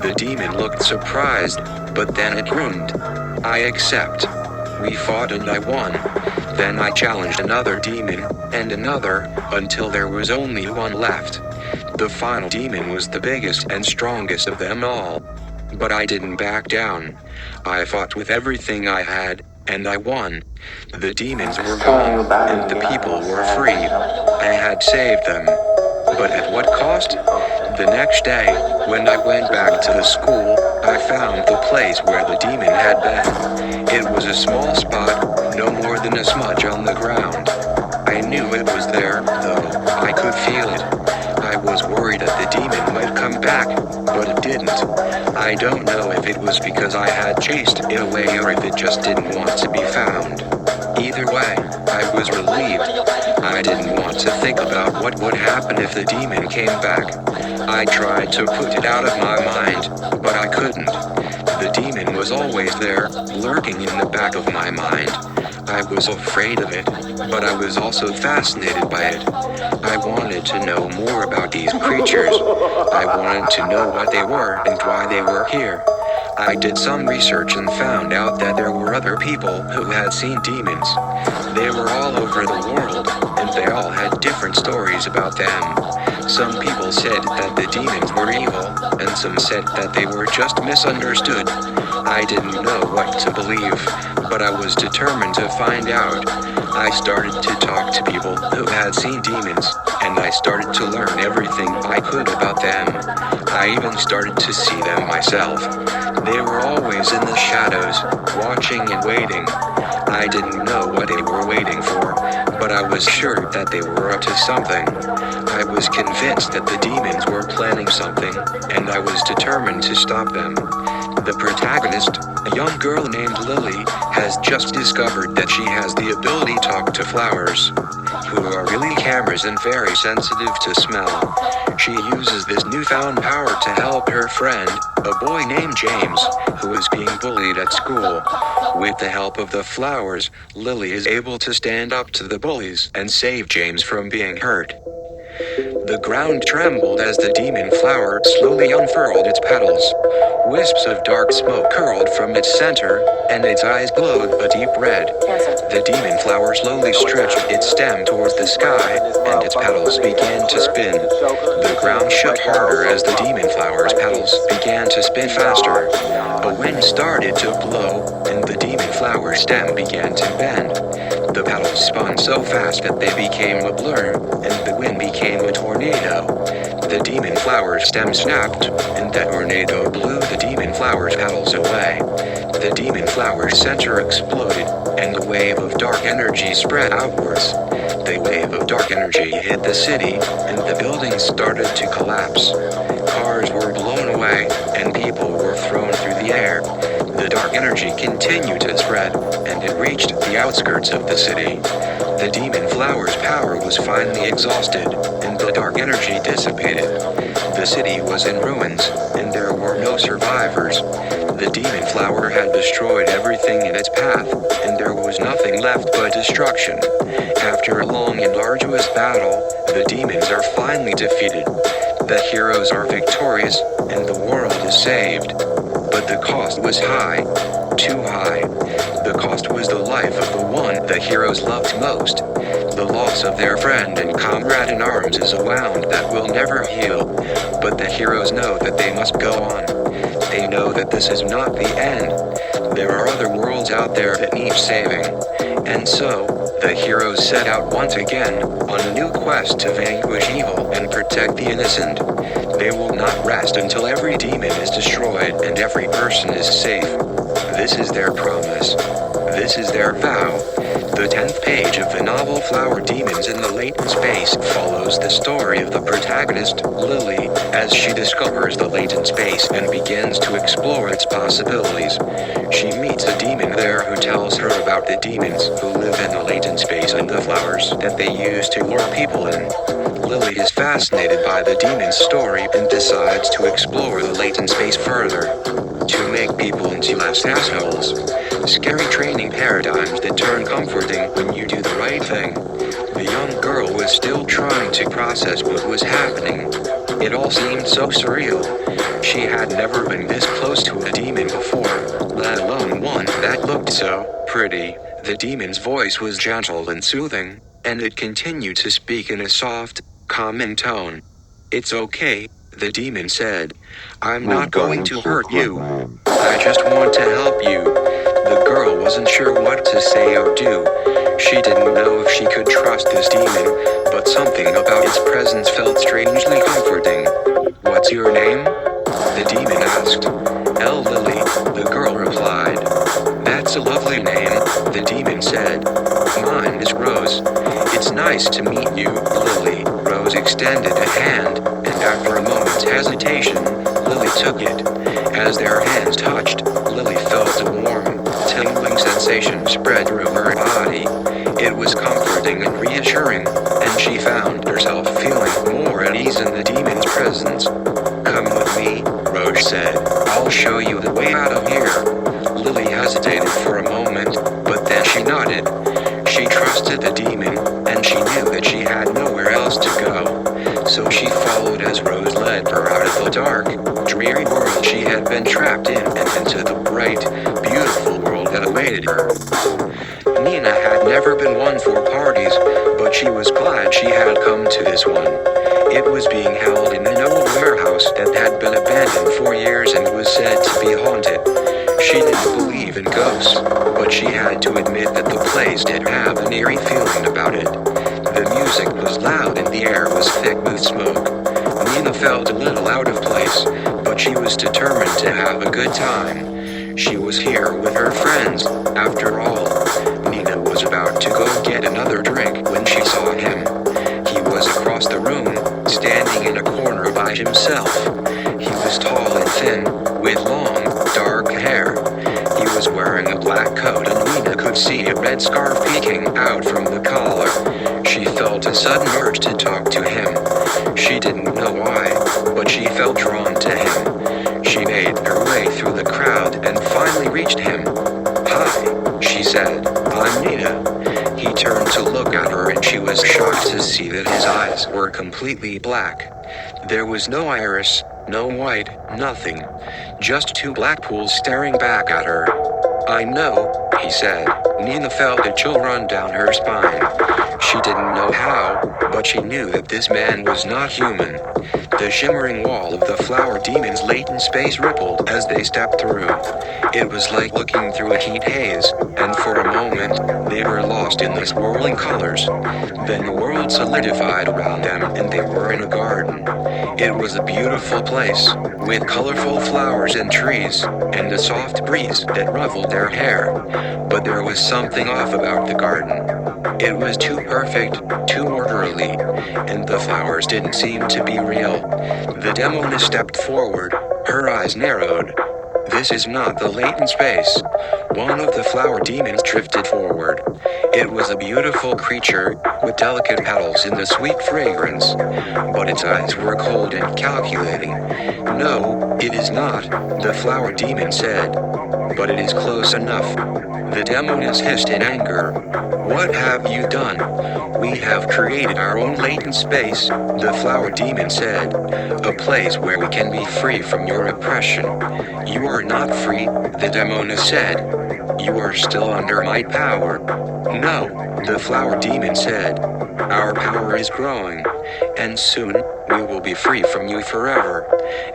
The demon looked surprised, but then it grinned. 'I accept.' We fought and I won. Then I challenged another demon, and another, until there was only one left. The final demon was the biggest and strongest of them all. But I didn't back down. I fought with everything I had, and I won. The demons were gone, and the people were free. I had saved them. But at what cost? The next day, when I went back to the school, I found the place where the demon had been. It was a small spot, no more than a smudge on the ground. I knew it was there, though. I could feel it. I was worried that the demon might come back, but it didn't. I don't know if it was because I had chased it away or if it just didn't want to be found. Either way, I was relieved. I didn't want to think about what would happen if the demon came back. I tried to put it out of my mind, but I couldn't. The demon was always there, lurking in the back of my mind. I was afraid of it, but I was also fascinated by it. I wanted to know more about these creatures. I wanted to know what they were and why they were here. I did some research and found out that there were other people who had seen demons. They were all over the world, and they all had different stories about them. Some people said that the demons were evil, and some said that they were just misunderstood. I didn't know what to believe, but I was determined to find out. I started to talk to people who had seen demons, and I started to learn everything I could about them. I even started to see them myself. They were always in the shadows, watching and waiting. I didn't know what they were waiting for, but I was sure that they were up to something. I was convinced that the demons were planning something, and I was determined to stop them. The protagonist, a young girl named Lily, has just discovered that she has the ability to talk to flowers, who are really cameras and very sensitive to smell. She uses this newfound power to help her friend, a boy named James, who is being bullied at school. With the help of the flowers, Lily is able to stand up to the bullies and save James from being hurt. The ground trembled as the demon flower slowly unfurled its petals. Wisps of dark smoke curled from its center, and its eyes glowed a deep red. The demon flower slowly stretched its stem towards the sky, and its petals began to spin. The ground shook harder as the demon flower's petals began to spin faster. A wind started to blow, and the demon flower stem began to bend. The petals spun so fast that they became a blur, and the wind became a tornado. The demon flower's stem snapped, and that tornado blew the demon flower's petals away. The demon flower's center exploded, and a wave of dark energy spread outwards. The wave of dark energy hit the city, and the buildings started to collapse. Cars were blown away, and people were thrown through the air. The dark energy continued to spread, and it reached the outskirts of the city. The demon flower's power was finally exhausted, and the dark energy dissipated. The city was in ruins, and there were no survivors. The demon flower had destroyed everything in its path, and there was nothing left but destruction. After a long and arduous battle, the demons are finally defeated. The heroes are victorious, and the world is saved. But the cost was high. Too high. The cost was the life of the one the heroes loved most. The loss of their friend and comrade in arms is a wound that will never heal. But the heroes know that they must go on. They know that this is not the end. There are other worlds out there that need saving. And so, the heroes set out once again, on a new quest to vanquish evil and protect the innocent. They will not rest until every demon is destroyed and every person is safe. This is their promise. This is their vow. The 10th page of the novel Flower Demons in the Latent Space follows the story of the protagonist, Lily, as she discovers the latent space and begins to explore its possibilities. She meets a demon there who tells her about the demons who live in the latent space and the flowers that they use to lure people in. Lily is fascinated by the demon's story and decides to explore the latent space further. To make people into less assholes. Scary training paradigms that turn comforting when you do the right thing. The young girl was still trying to process what was happening. It all seemed so surreal. She had never been this close to a demon before, let alone one that looked so pretty. The demon's voice was gentle and soothing, and it continued to speak in a soft, calming tone. "It's okay," the demon said. "I'm not going to hurt you. I just want to help you." The girl wasn't sure what to say or do. She didn't know if she could trust this demon, but something about its presence felt strangely comforting. "What's your name?" the demon asked. "Lily," the girl replied. "That's a lovely name," the demon said. "Mine is Rose. It's nice to meet you, Lily." Rose extended a hand, and after a moment's hesitation, Lily took it. As their hands touched, Lily felt a warm, tingling sensation spread through her body. It was comforting and reassuring, and she found herself feeling more at ease in the demon's presence. "Come with me," Rose said. "I'll show you the way out of here." Lily hesitated for a moment, but then she nodded. She trusted the demon, and she knew that she had nowhere else to go. So she followed as Rose led her out of the dark, dreary world she had been trapped in and into the bright, beautiful world that awaited her. Nina had never been one for parties, but she was glad she had come to this one. It was being held in an old warehouse that had been abandoned for years and was said to be haunted. She didn't believe in ghosts, but she had to admit that the place did have an eerie feeling about it. The music was loud and the air was thick with smoke. Nina felt a little out of place, but she was determined to have a good time. She was here with her friends, after all. Nina was about to go get another drink when she saw him. He was across the room, standing in a corner by himself. He was tall and thin, with long, dark hair. He was wearing a black coat and Nina could see a red scarf peeking out from the collar. She felt a sudden urge to talk to him. She didn't know why, but she felt drawn to him. She made her way through the crowd and finally reached him. "Hi," she said, "I'm Nina." He turned to look at her and she was shocked to see that his eyes were completely black. There was no iris, no white, nothing. Just two black pools staring back at her. "I know," he said. Nina felt a chill run down her spine. She didn't know how, but she knew that this man was not human. The shimmering wall of the flower demon's latent space rippled as they stepped through. It was like looking through a heat haze, and for a moment, they were lost in the swirling colors. Then the world solidified around them and they were in a garden. It was a beautiful place, with colorful flowers and trees, and a soft breeze that ruffled their hair. But there was something off about the garden. It was too perfect, too orderly, and the flowers didn't seem to be real. The demona stepped forward, her eyes narrowed. "This is not the latent space." One of the flower demons drifted forward. It was a beautiful creature, with delicate petals in the sweet fragrance. But its eyes were cold and calculating. "No, it is not," the flower demon said. "But it is close enough." The demoness hissed in anger. What have you done? We have created our own latent space, the flower demon said. A place where we can be free from your oppression. You are not free, the demoness said. You are still under my power. No, the flower demon said. Our power is growing, and soon, we will be free from you forever.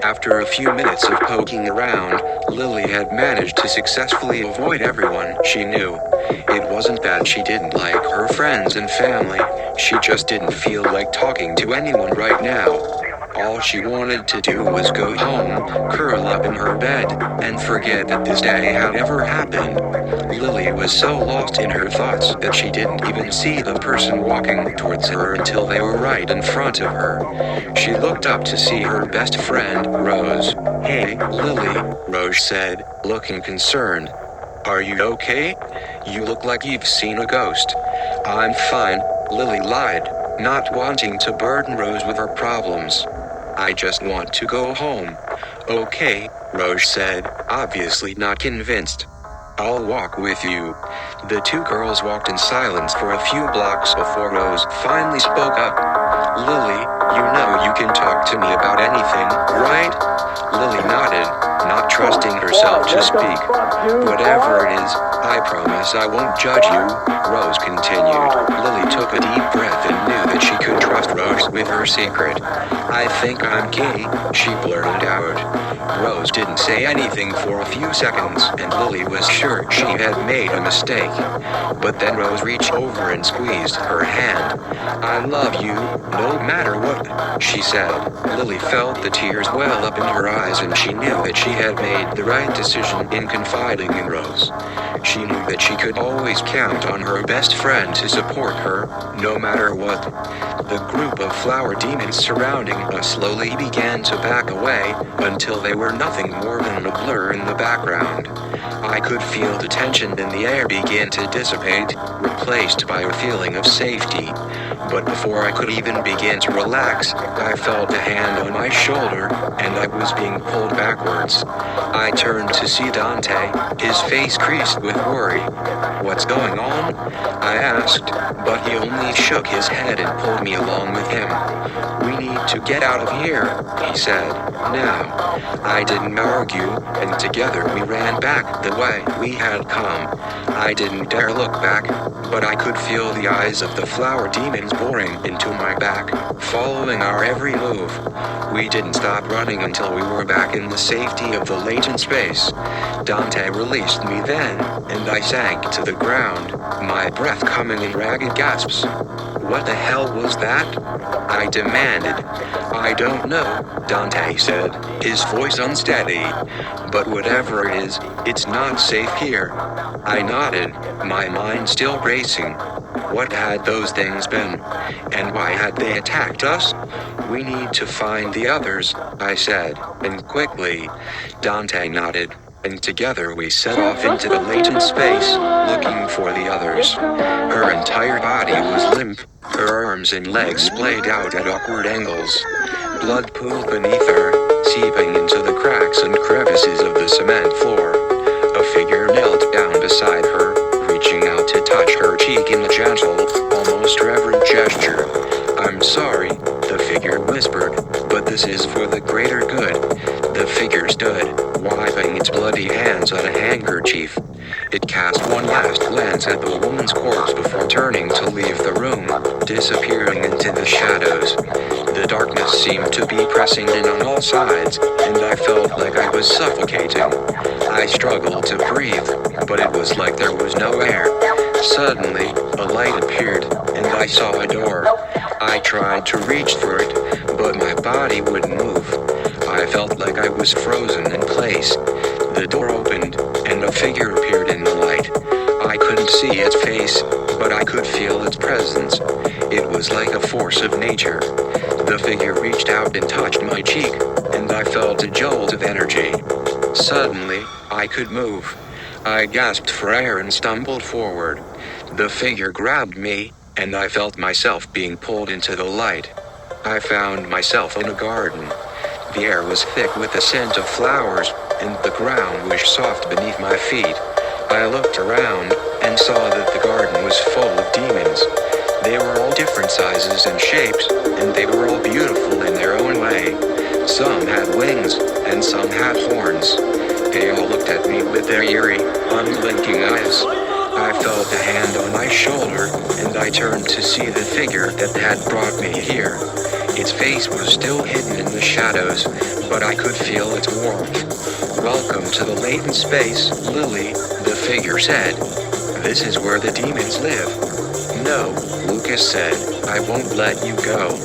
After a few minutes of poking around, Lily had managed to successfully avoid everyone she knew. It wasn't that she didn't like her friends and family, she just didn't feel like talking to anyone right now. All she wanted to do was go home, curl up in her bed, and forget that this day had ever happened. Lily was so lost in her thoughts that she didn't even see the person walking towards her until they were right in front of her. She looked up to see her best friend, Rose. Hey, Lily, Rose said, looking concerned. Are you okay? You look like you've seen a ghost. I'm fine, Lily lied, not wanting to burden Rose with her problems. I just want to go home. Okay, Rose said, obviously not convinced. I'll walk with you. The two girls walked in silence for a few blocks before Rose finally spoke up. Lily, you know you can talk to me about anything, right? Lily nodded, not trusting herself to speak. Whatever it is, I promise I won't judge you, Rose continued. Lily took a deep breath and knew that she could trust Rose with her secret. I think I'm gay, she blurted out. Rose didn't say anything for a few seconds, and Lily was sure she had made a mistake. But then Rose reached over and squeezed her hand. I love you, no matter what, she said. Lily felt the tears well up in her eyes, and she knew that she had made the right decision in confiding in Rose. She knew that she could always count on her best friend to support her, no matter what. The group of flower demons surrounding us slowly began to back away, until they were nothing more than a blur in the background. I could feel the tension in the air begin to dissipate, replaced by a feeling of safety. But before I could even begin to relax, I felt a hand on my shoulder, and I was being pulled backwards. I turned to see Dante, his face creased with worry. What's going on? I asked, but he only shook his head and pulled me along with him. We need to get out of here, he said. Now. I didn't argue, and together we ran back the way we had come. I didn't dare look back, but I could feel the eyes of the flower demons boring into my back, following our every move. We didn't stop running until we were back in the safety of the latent space. Dante released me then, and I sank to the ground, my breath coming in ragged gasps. What the hell was that? I demanded. I don't know, Dante said, his voice unsteady. But whatever it is, it's not safe here. I nodded, my mind still racing. What had those things been? And why had they attacked us? We need to find the others, I said, and quickly. Dante nodded, and together we set off into the latent space, looking for the others. Her entire body was limp, her arms and legs splayed out at awkward angles. Blood pooled beneath her, seeping into the cracks and crevices of the cement floor. A figure knelt down beside her, reaching out to touch her cheek in a gentle, almost reverent gesture. I'm sorry, the figure whispered, but this is for the greater good. The figure stood, wiping its bloody hands on a handkerchief. It cast one last glance at the woman's corpse before turning to leave the room, disappearing into the shadows. The darkness seemed to be pressing in on all sides, and I felt like I was suffocating. I struggled to breathe, but it was like there was no air. Suddenly, a light appeared, and I saw a door. I tried to reach for it, but my body wouldn't move. I felt like I was frozen in place. The door opened, and a figure appeared in the light. I couldn't see its face, but I could feel its presence. It was like a force of nature. The figure reached out and touched my cheek, and I felt a jolt of energy. Suddenly, I could move. I gasped for air and stumbled forward. The figure grabbed me, and I felt myself being pulled into the light. I found myself in a garden. The air was thick with the scent of flowers, and the ground was soft beneath my feet. I looked around, and saw that the garden was full of demons. They were all different sizes and shapes, and they were all beautiful in their own way. Some had wings, and some had horns. They all looked at me with their eerie, unblinking eyes. I felt a hand on my shoulder, and I turned to see the figure that had brought me here. Its face was still hidden in the shadows, but I could feel its warmth. "Welcome to the latent space, Lily," the figure said. "This is where the demons live." "No," Lucas said, "I won't let you go."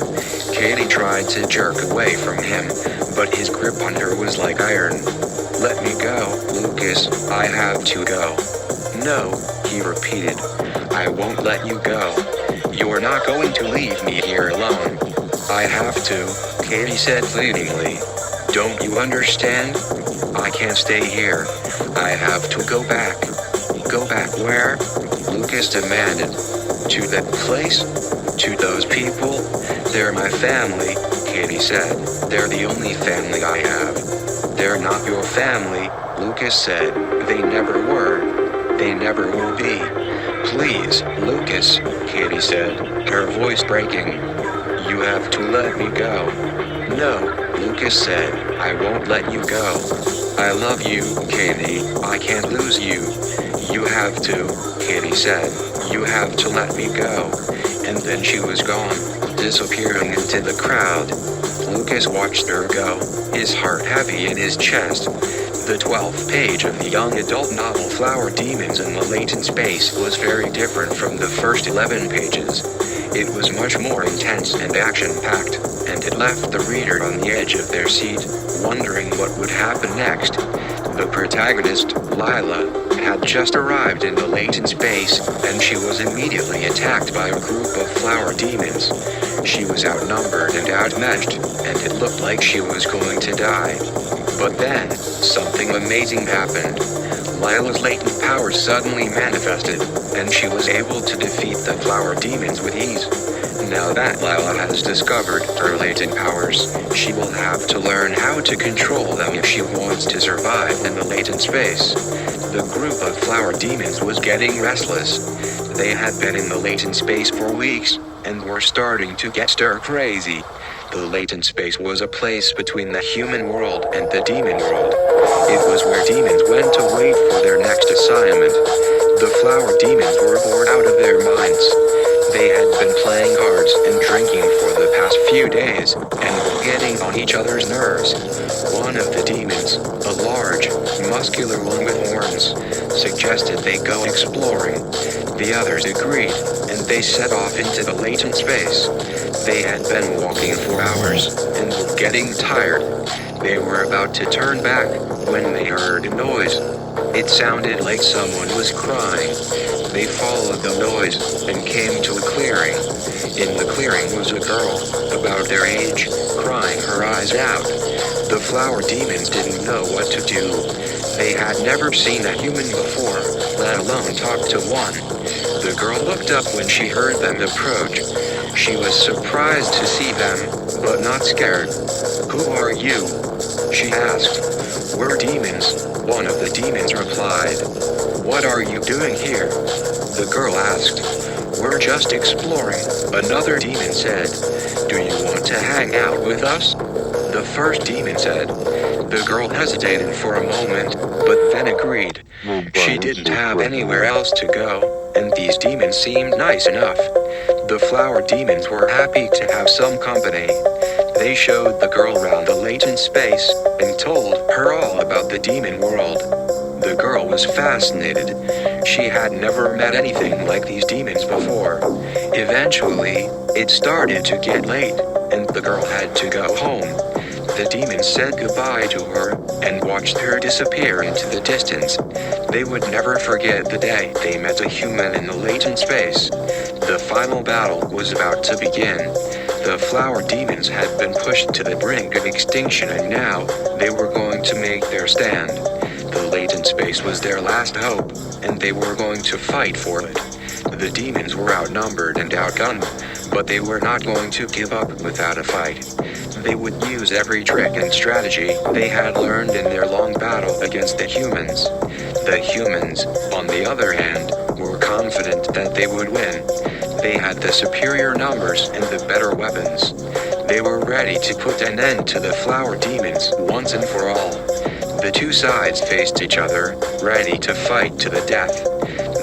Katie tried to jerk away from him, but his grip on her was like iron. "Let me go, Lucas, I have to go." "No," he repeated, "I won't let you go. You're not going to leave me here alone." "I have to," Katie said pleadingly. "Don't you understand? I can't stay here. I have to go back." "Go back where?" Lucas demanded. "To that place? To those people? They're my family," Katie said. "They're the only family I have." "They're not your family," Lucas said. "They never were. They never will be." "Please, Lucas," Katie said, her voice breaking. "You have to let me go." "No," Lucas said, "I won't let you go. I love you, Katie, I can't lose you." "You have to," Katie said. "You have to let me go." And then she was gone, disappearing into the crowd. Lucas watched her go, his heart heavy in his chest. The 12th page of the young adult novel Flower Demons in the Latent Space was very different from the first 11 pages. It was much more intense and action-packed, and it left the reader on the edge of their seat, wondering what would happen next. The protagonist, Lila, had just arrived in the latent space, and she was immediately attacked by a group of flower demons. She was outnumbered and outmatched, and it looked like she was going to die. But then, something amazing happened. Lila's latent powers suddenly manifested, and she was able to defeat the flower demons with ease. Now that Lila has discovered her latent powers, she will have to learn how to control them if she wants to survive in the latent space. The group of flower demons was getting restless. They had been in the latent space for weeks, and were starting to get stir-crazy. The latent space was a place between the human world and the demon world. It was where demons went to wait for their next assignment. The flower demons were bored out of their minds. They had been playing cards and drinking for the past few days, and were getting on each other's nerves. One of the demons, a large, muscular one with horns, suggested they go exploring. The others agreed, and they set off into the latent space. They had been walking for hours, and were getting tired. They were about to turn back, when they heard a noise. It sounded like someone was crying. They followed the noise, and came to a clearing. In the clearing was a girl, about their age, crying her eyes out. The flower demons didn't know what to do. They had never seen a human before, let alone talk to one. The girl looked up when she heard them approach. She was surprised to see them, but not scared. "Who are you?" she asked. "We're demons," one of the demons replied. "What are you doing here?" the girl asked. "We're just exploring," another demon said. "Do you want to hang out with us?" the first demon said. The girl hesitated for a moment, but then agreed. She didn't have anywhere else to go, and these demons seemed nice enough. The flower demons were happy to have some company. They showed the girl around the latent space, and told her all about the demon world. The girl was fascinated. She had never met anything like these demons before. Eventually, it started to get late, and the girl had to go home. The demons said goodbye to her, and watched her disappear into the distance. They would never forget the day they met a human in the latent space. The final battle was about to begin. The flower demons had been pushed to the brink of extinction, and now, they were going to make their stand. The latent space was their last hope, and they were going to fight for it. The demons were outnumbered and outgunned, but they were not going to give up without a fight. They would use every trick and strategy they had learned in their long battle against the humans. The humans, on the other hand, were confident that they would win. They had the superior numbers and the better weapons. They were ready to put an end to the flower demons once and for all. The two sides faced each other, ready to fight to the death.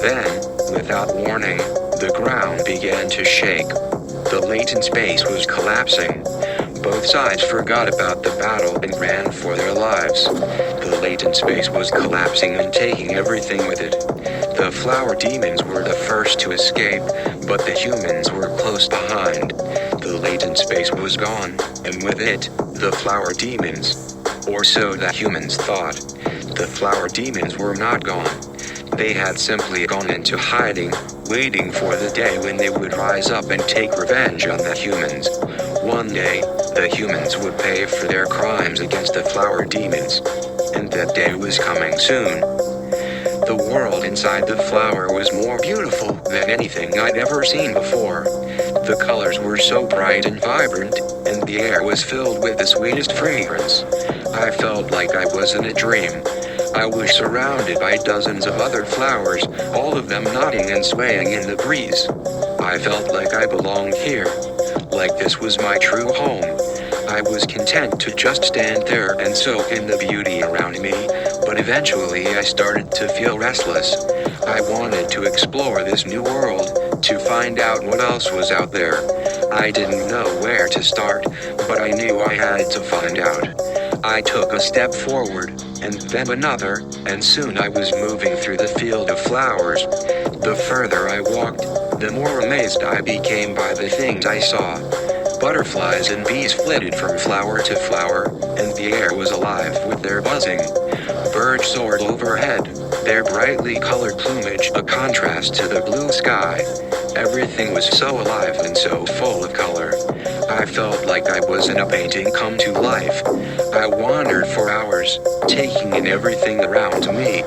Then, without warning, the ground began to shake. The latent space was collapsing. Both sides forgot about the battle and ran for their lives. The latent space was collapsing and taking everything with it. The flower demons were the first to escape, but the humans were close behind. The latent space was gone, and with it, the flower demons. Or so the humans thought. The flower demons were not gone. They had simply gone into hiding, waiting for the day when they would rise up and take revenge on the humans. One day, the humans would pay for their crimes against the flower demons. And that day was coming soon. The world inside the flower was more beautiful than anything I'd ever seen before. The colors were so bright and vibrant, and the air was filled with the sweetest fragrance. I felt like I was in a dream. I was surrounded by dozens of other flowers, all of them nodding and swaying in the breeze. I felt like I belonged here, like this was my true home. I was content to just stand there and soak in the beauty around me, but eventually I started to feel restless. I wanted to explore this new world, to find out what else was out there. I didn't know where to start, but I knew I had to find out. I took a step forward, and then another, and soon I was moving through the field of flowers. The further I walked, the more amazed I became by the things I saw. Butterflies and bees flitted from flower to flower, and the air was alive with their buzzing. Birds soared overhead, their brightly colored plumage a contrast to the blue sky. Everything was so alive and so full of color. I felt like I was in a painting come to life. I wandered for hours, taking in everything around me.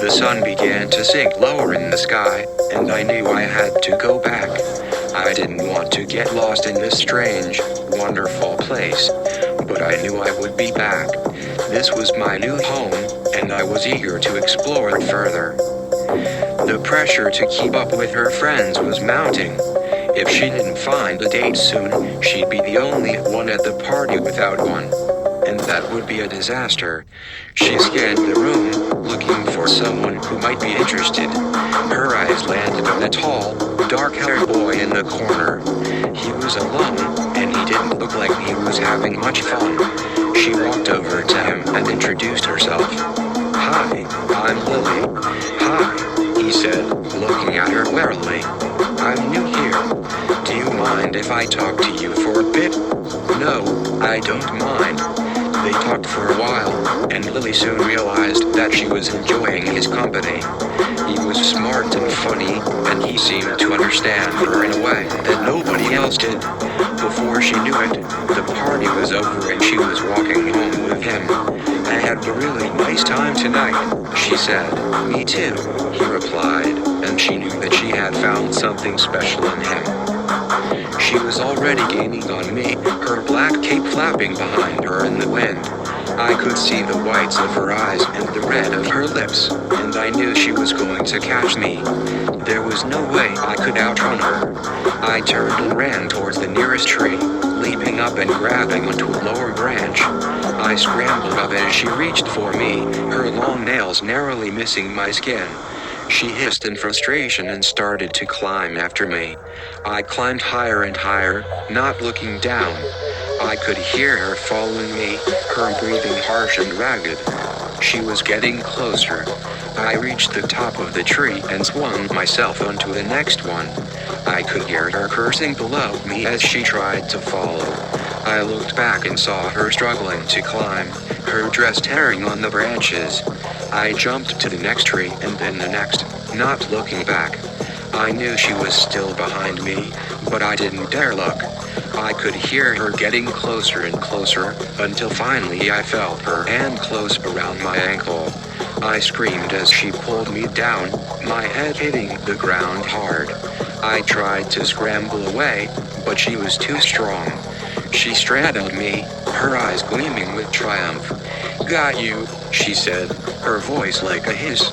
The sun began to sink lower in the sky, and I knew I had to go back. I didn't want to get lost in this strange, wonderful place, but I knew I would be back. This was my new home, and I was eager to explore it further. The pressure to keep up with her friends was mounting. If she didn't find a date soon, she'd be the only one at the party without one. And that would be a disaster. She scanned the room, looking for someone who might be interested. Her eyes landed on a tall, dark-haired boy in the corner. He was alone, and he didn't look like he was having much fun. She walked over to him and introduced herself. "Hi, I'm Lily." "Hi," he said, looking at her warily. "I'm new here. Do you mind if I talk to you for a bit?" "No, I don't mind." They talked for a while, and Lily soon realized that she was enjoying his company. He was smart and funny, and he seemed to understand her in a way that nobody else did. Before she knew it, the party was over and she was walking home with him. "I had a really nice time tonight," she said. "Me too," he replied, and she knew that she had found something special in him. She was already gaining on me, her black cape flapping behind her in the wind. I could see the whites of her eyes and the red of her lips, and I knew she was going to catch me. There was no way I could outrun her. I turned and ran towards the nearest tree, leaping up and grabbing onto a lower branch. I scrambled up as she reached for me, her long nails narrowly missing my skin. She hissed in frustration and started to climb after me. I climbed higher and higher, not looking down. I could hear her following me, her breathing harsh and ragged. She was getting closer. I reached the top of the tree and swung myself onto the next one. I could hear her cursing below me as she tried to follow. I looked back and saw her struggling to climb, her dress tearing on the branches. I jumped to the next tree and then the next, not looking back. I knew she was still behind me, but I didn't dare look. I could hear her getting closer and closer, until finally I felt her hand close around my ankle. I screamed as she pulled me down, my head hitting the ground hard. I tried to scramble away, but she was too strong. She straddled me, her eyes gleaming with triumph. "Got you," she said, her voice like a hiss.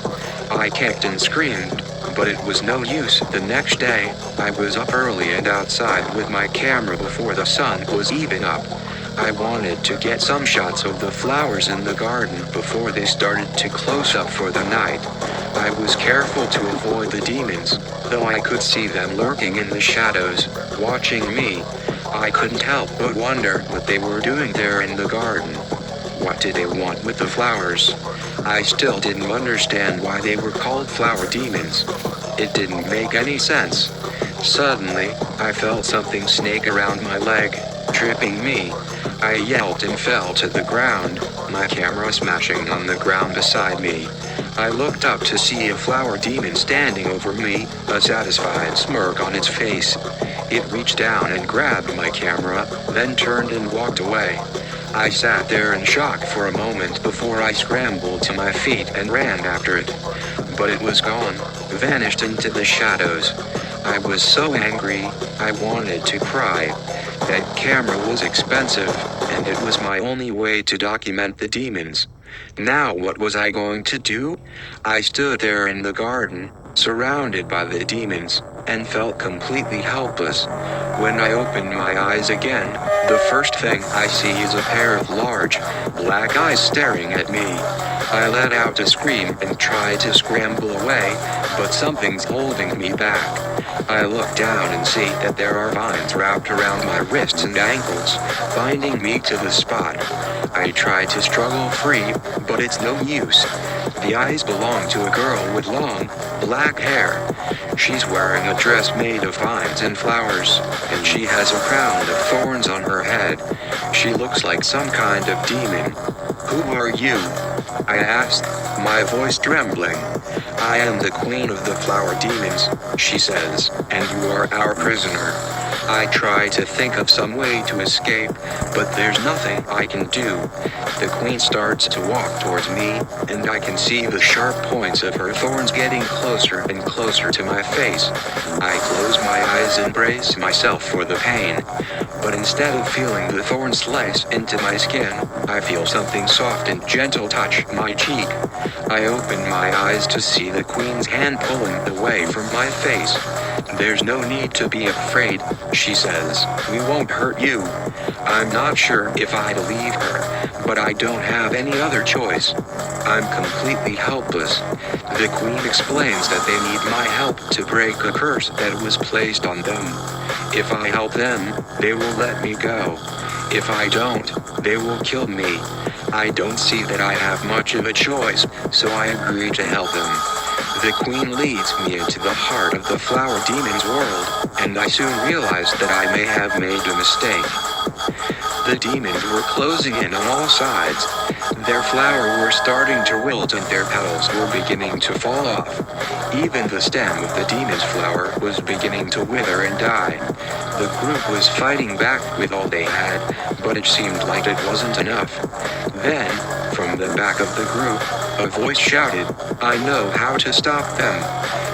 I kicked and screamed, but it was no use. The next day, I was up early and outside with my camera before the sun was even up. I wanted to get some shots of the flowers in the garden before they started to close up for the night. I was careful to avoid the demons, though I could see them lurking in the shadows, watching me. I couldn't help but wonder what they were doing there in the garden. What did they want with the flowers? I still didn't understand why they were called flower demons. It didn't make any sense. Suddenly, I felt something snake around my leg, tripping me. I yelped and fell to the ground, my camera smashing on the ground beside me. I looked up to see a flower demon standing over me, a satisfied smirk on its face. It reached down and grabbed my camera, then turned and walked away. I sat there in shock for a moment before I scrambled to my feet and ran after it. But it was gone, vanished into the shadows. I was so angry, I wanted to cry. That camera was expensive, and it was my only way to document the demons. Now what was I going to do? I stood there in the garden, surrounded by the demons, and felt completely helpless. When I opened my eyes again, the first thing I see is a pair of large, black eyes staring at me. I let out a scream and tried to scramble away, but something's holding me back. I look down and see that there are vines wrapped around my wrists and ankles, binding me to the spot. I try to struggle free, but it's no use. The eyes belong to a girl with long, black hair. She's wearing a dress made of vines and flowers, and she has a crown of thorns on her head. She looks like some kind of demon. "Who are you?" I asked, my voice trembling. "I am the queen of the flower demons," she says, "and you are our prisoner." I try to think of some way to escape, but there's nothing I can do. The queen starts to walk towards me, and I can see the sharp points of her thorns getting closer and closer to my face. I close my eyes and brace myself for the pain, but instead of feeling the thorn slice into my skin, I feel something soft and gentle touch my cheek. I open my eyes to see the queen's hand pulling away from my face. "There's no need to be afraid," she says. "We won't hurt you." I'm not sure if I believe her, but I don't have any other choice. I'm completely helpless. The queen explains that they need my help to break a curse that was placed on them. If I help them, they will let me go. If I don't, they will kill me. I don't see that I have much of a choice, so I agree to help them. The queen leads me into the heart of the flower demon's world, and I soon realized that I may have made a mistake. The demons were closing in on all sides. Their flowers were starting to wilt and their petals were beginning to fall off. Even the stem of the demon's flower was beginning to wither and die. The group was fighting back with all they had, but it seemed like it wasn't enough. Then, from the back of the group, a voice shouted, "I know how to stop them."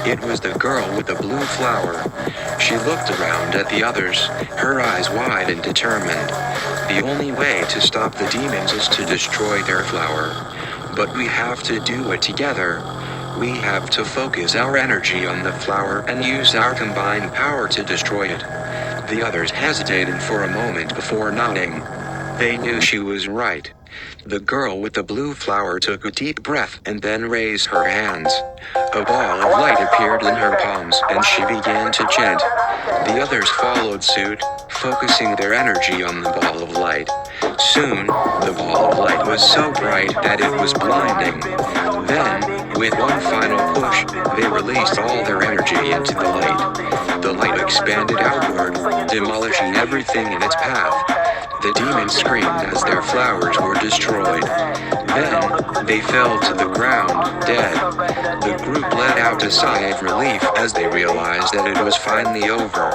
It was the girl with the blue flower. She looked around at the others, her eyes wide and determined. The only way to stop the demons is to destroy their flower. But we have to do it together. We have to focus our energy on the flower and use our combined power to destroy it. The others hesitated for a moment before nodding. They knew she was right. The girl with the blue flower took a deep breath and then raised her hands. A ball of light appeared in her palms and she began to chant. The others followed suit, focusing their energy on the ball of light. Soon, the ball of light was so bright that it was blinding. Then, with one final push, they released all their energy into the light. The light expanded outward, demolishing everything in its path. The demons screamed as their flowers were destroyed. Then, they fell to the ground, dead. The group let out a sigh of relief as they realized that it was finally over.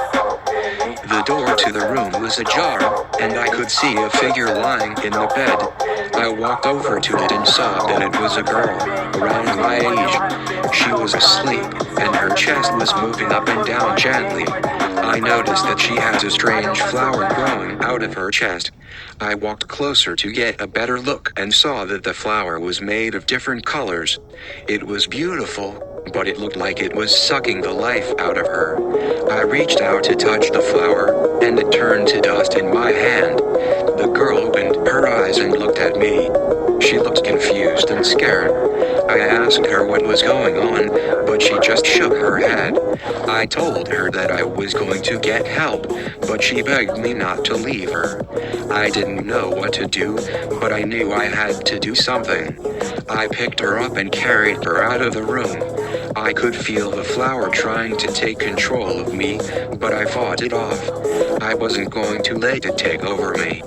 The door to the room was ajar, and I could see a figure lying in the bed. I walked over to it and saw that it was a girl, around my age. She was asleep, and her chest was moving up and down gently. I noticed that she has a strange flower growing out of her chest. I walked closer to get a better look and saw that the flower was made of different colors. It was beautiful, but it looked like it was sucking the life out of her. I reached out to touch the flower, and it turned to dust in my hand. The girl opened her eyes and looked at me. She looked confused and scared. I asked her what was going on, but she just shook her head. I told her that I was going to get help, but she begged me not to leave her. I didn't know what to do, but I knew I had to do something. I picked her up and carried her out of the room. I could feel the flower trying to take control of me, but I fought it off. I wasn't going to let it take over me.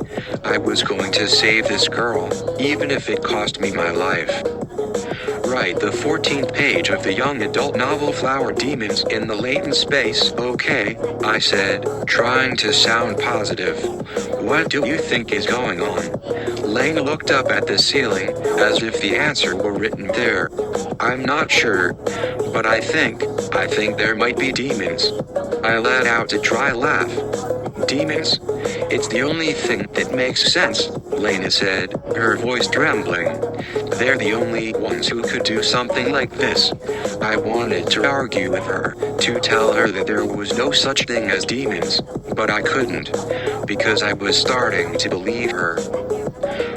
I was going to save this girl, even if it cost me my life. Write the 14th page of the young adult novel Flower Demons in the Latent Space. Okay, I said, trying to sound positive. What do you think is going on? Lane looked up at the ceiling, as if the answer were written there. I'm not sure, but I think there might be demons. I let out a dry laugh. Demons? It's the only thing that makes sense, Lena said, her voice trembling. They're the only ones who could do something like this. I wanted to argue with her, to tell her that there was no such thing as demons, but I couldn't, because I was starting to believe her.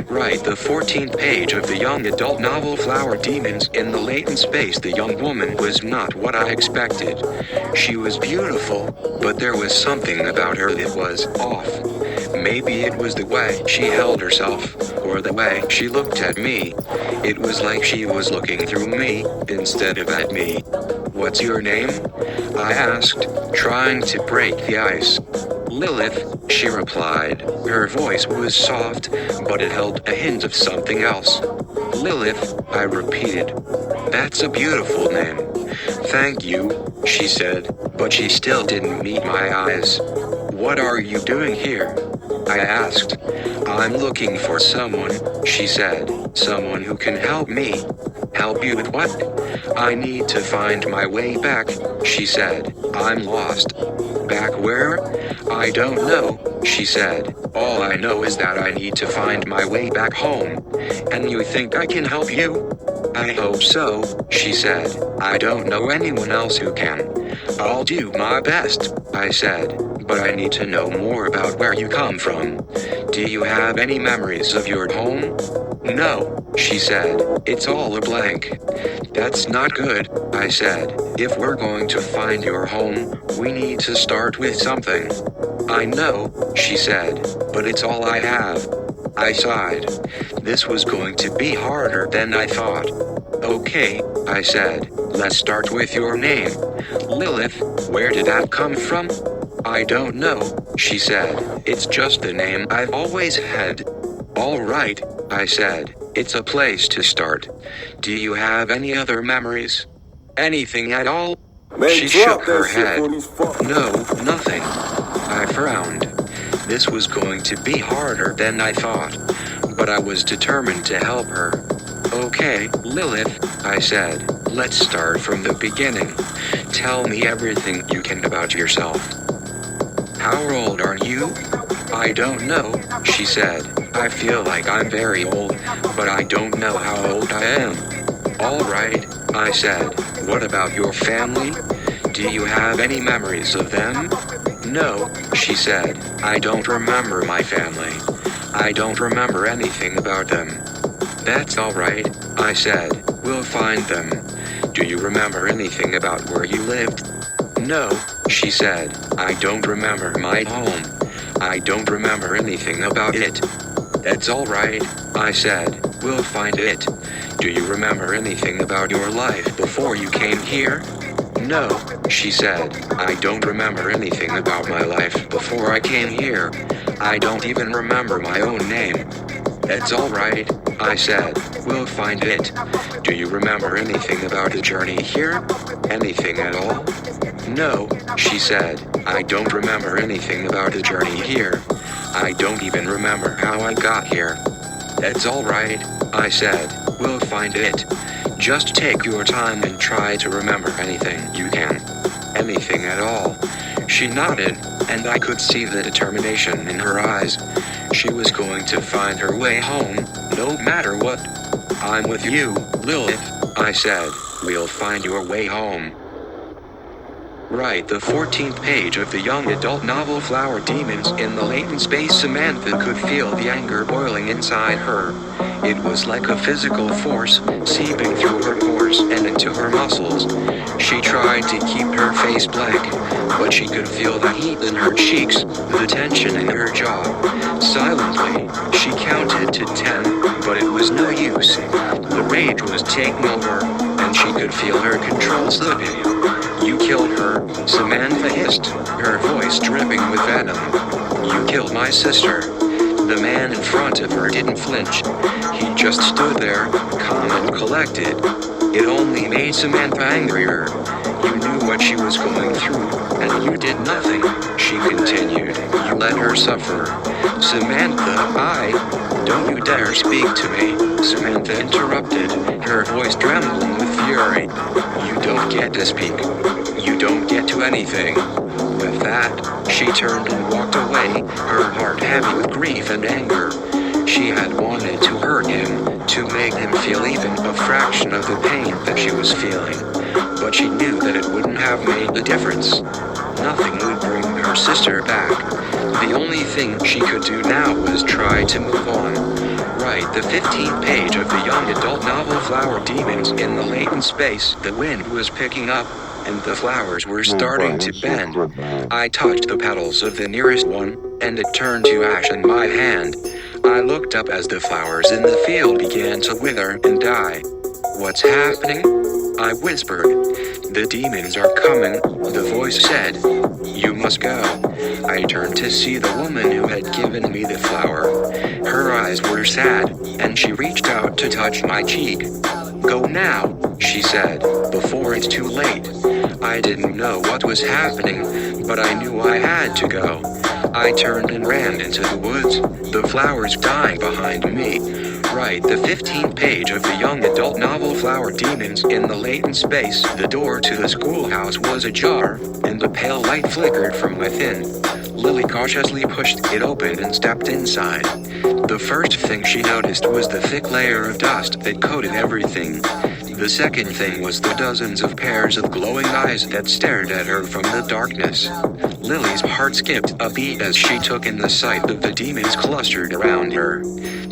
Write the 14th page of the young adult novel Flower Demons in the Latent Space. The young woman was not what I expected. She was beautiful, but there was something about her that was off. Maybe it was the way she held herself, or the way she looked at me. It was like she was looking through me, instead of at me. What's your name? I asked, trying to break the ice. Lilith, she replied. Her voice was soft, but it held a hint of something else. Lilith, I repeated. That's a beautiful name. Thank you, she said, but she still didn't meet my eyes. What are you doing here? I asked. I'm looking for someone, she said. Someone who can help me. Help you with what? I need to find my way back, she said. I'm lost. Back where? I don't know, she said. All I know is that I need to find my way back home. And you think I can help you? I hope so, she said. I don't know anyone else who can. I'll do my best, I said. But I need to know more about where you come from. Do you have any memories of your home? No, she said. It's all a blank. That's not good, I said. If we're going to find your home, we need to start with something. I know, she said, but it's all I have. I sighed. This was going to be harder than I thought. Okay, I said, let's start with your name. Lilith, where did that come from? I don't know, she said. It's just the name I've always had. All right, I said. It's a place to start. Do you have any other memories? Anything at all? She shook her head. No, nothing. I frowned. This was going to be harder than I thought, but I was determined to help her. Okay, Lilith, I said. Let's start from the beginning. Tell me everything you can about yourself. How old are you? I don't know, she said. I feel like I'm very old, but I don't know how old I am. All right, I said. What about your family? Do you have any memories of them? No, she said. I don't remember my family. I don't remember anything about them. That's all right, I said. We'll find them. Do you remember anything about where you lived? No, she said. I don't remember my home. I don't remember anything about it. That's all right, I said. We'll find it. Do you remember anything about your life before you came here? No, she said. I don't remember anything about my life before I came here. I don't even remember my own name. That's all right, I said. We'll find it. Do you remember anything about the journey here? Anything at all? No, she said. I don't remember anything about the journey here. I don't even remember how I got here. That's all right, I said. We'll find it. Just take your time and try to remember anything you can. Anything at all. She nodded, and I could see the determination in her eyes. She was going to find her way home, no matter what. I'm with you, Lilith, I said. We'll find your way home. Right, the 14th page of the young adult novel Flower Demons in the Latent Space. Samantha could feel the anger boiling inside her. It was like a physical force, seeping through her pores and into her muscles. She tried to keep her face blank, but she could feel the heat in her cheeks, the tension in her jaw. Silently, she counted to 10, but it was no use. The rage was taking over, and she could feel her control slipping. You killed her, Samantha hissed, her voice dripping with venom. You killed my sister. The man in front of her didn't flinch. He just stood there, calm and collected. It only made Samantha angrier. You knew what she was going through, and you did nothing, she continued. You let her suffer. Samantha, don't you dare speak to me, Samantha interrupted, her voice trembling with fury. You don't get to speak. You don't get to anything. With that, she turned and walked away, her heart heavy with grief and anger. She had wanted to hurt him, to make him feel even a fraction of the pain that she was feeling. But she knew that it wouldn't have made a difference. Nothing would bring her sister back. The only thing she could do now was try to move on. Right, the 15th page of the young adult novel Flower Demons in the Latent Space. The wind was picking up, and the flowers were starting to bend. I touched the petals of the nearest one, and it turned to ash in my hand. I looked up as the flowers in the field began to wither and die. What's happening? I whispered. The demons are coming, the voice said. You must go. I turned to see the woman who had given me the flower. Her eyes were sad, and she reached out to touch my cheek. Go now, she said, before it's too late. I didn't know what was happening, but I knew I had to go. I turned and ran into the woods, the flowers dying behind me. Right, the 15th page of the young adult novel Flower Demons in the Latent Space. The door to the schoolhouse was ajar, and the pale light flickered from within. Lily cautiously pushed it open and stepped inside. The first thing she noticed was the thick layer of dust that coated everything. The second thing was the dozens of pairs of glowing eyes that stared at her from the darkness. Lily's heart skipped a beat as she took in the sight of the demons clustered around her.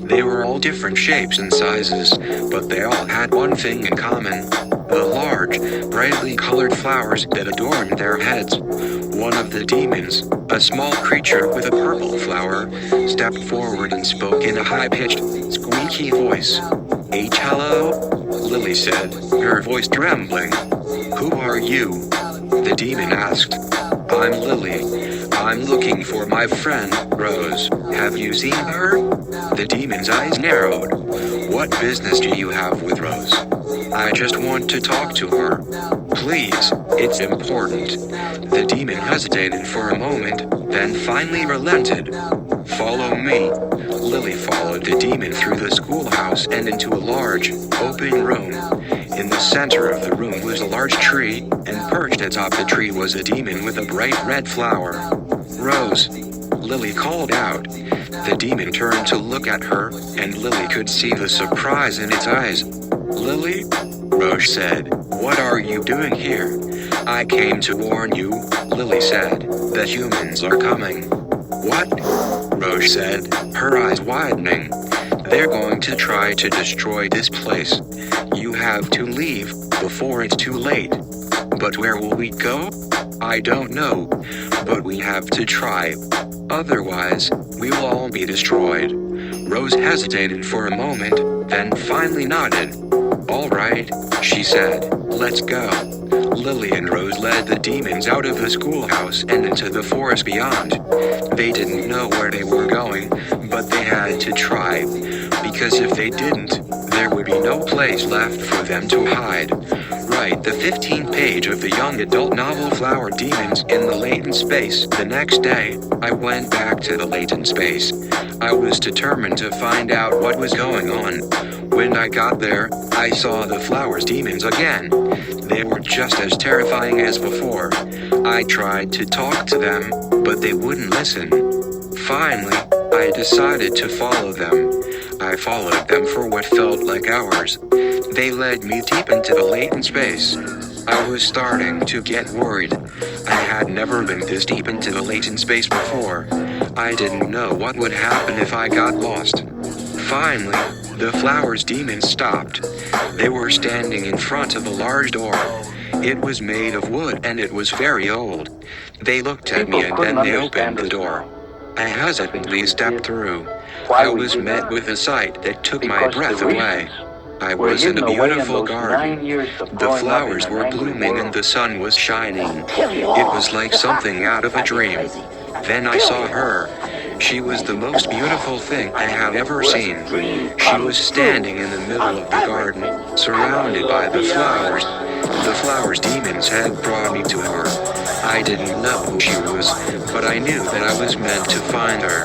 They were all different shapes and sizes, but they all had one thing in common. The large, brightly colored flowers that adorned their heads. One of the demons, a small creature with a purple flower, stepped forward and spoke in a high-pitched, squeaky voice. Hello? Lily said, her voice trembling. Who are you? The demon asked. I'm Lily. I'm looking for my friend, Rose. Have you seen her? The demon's eyes narrowed. What business do you have with Rose? I just want to talk to her. Please, it's important. The demon hesitated for a moment, then finally relented. Follow me. Lily followed the demon through the schoolhouse and into a large, open room. In the center of the room was a large tree, and perched atop the tree was a demon with a bright red flower. Rose, Lily called out. The demon turned to look at her, and Lily could see the surprise in its eyes. Lily? Rose said. What are you doing here? I came to warn you, Lily said. The humans are coming. What? Rose said, her eyes widening. They're going to try to destroy this place. You have to leave before it's too late. But where will we go? I don't know, but we have to try. Otherwise, we will all be destroyed. Rose hesitated for a moment, then finally nodded. All right, she said, let's go. Lily and Rose led the demons out of the schoolhouse and into the forest beyond. They didn't know where they were going, but they had to try, because if they didn't, there would be no place left for them to hide. Right, the 15th page of the young adult novel Flower Demons in the Latent Space. The next day, I went back to the Latent Space. I was determined to find out what was going on. When I got there, I saw the flowers demons again. They were just as terrifying as before. I tried to talk to them, but they wouldn't listen. Finally, I decided to follow them. I followed them for what felt like hours. They led me deep into the latent space. I was starting to get worried. I had never been this deep into the latent space before. I didn't know what would happen if I got lost. Finally, the flowers demons stopped. They were standing in front of a large door. It was made of wood and it was very old. They looked at me and then they opened the door. I hesitantly stepped through. I was met with a sight that took my breath away. I was in a beautiful garden. The flowers were blooming and the sun was shining. It was like something out of a dream. Then I saw her. She was the most beautiful thing I had ever seen. She was standing in the middle of the garden, surrounded by the flowers. The flowers demons had brought me to her. I didn't know who she was, but I knew that I was meant to find her.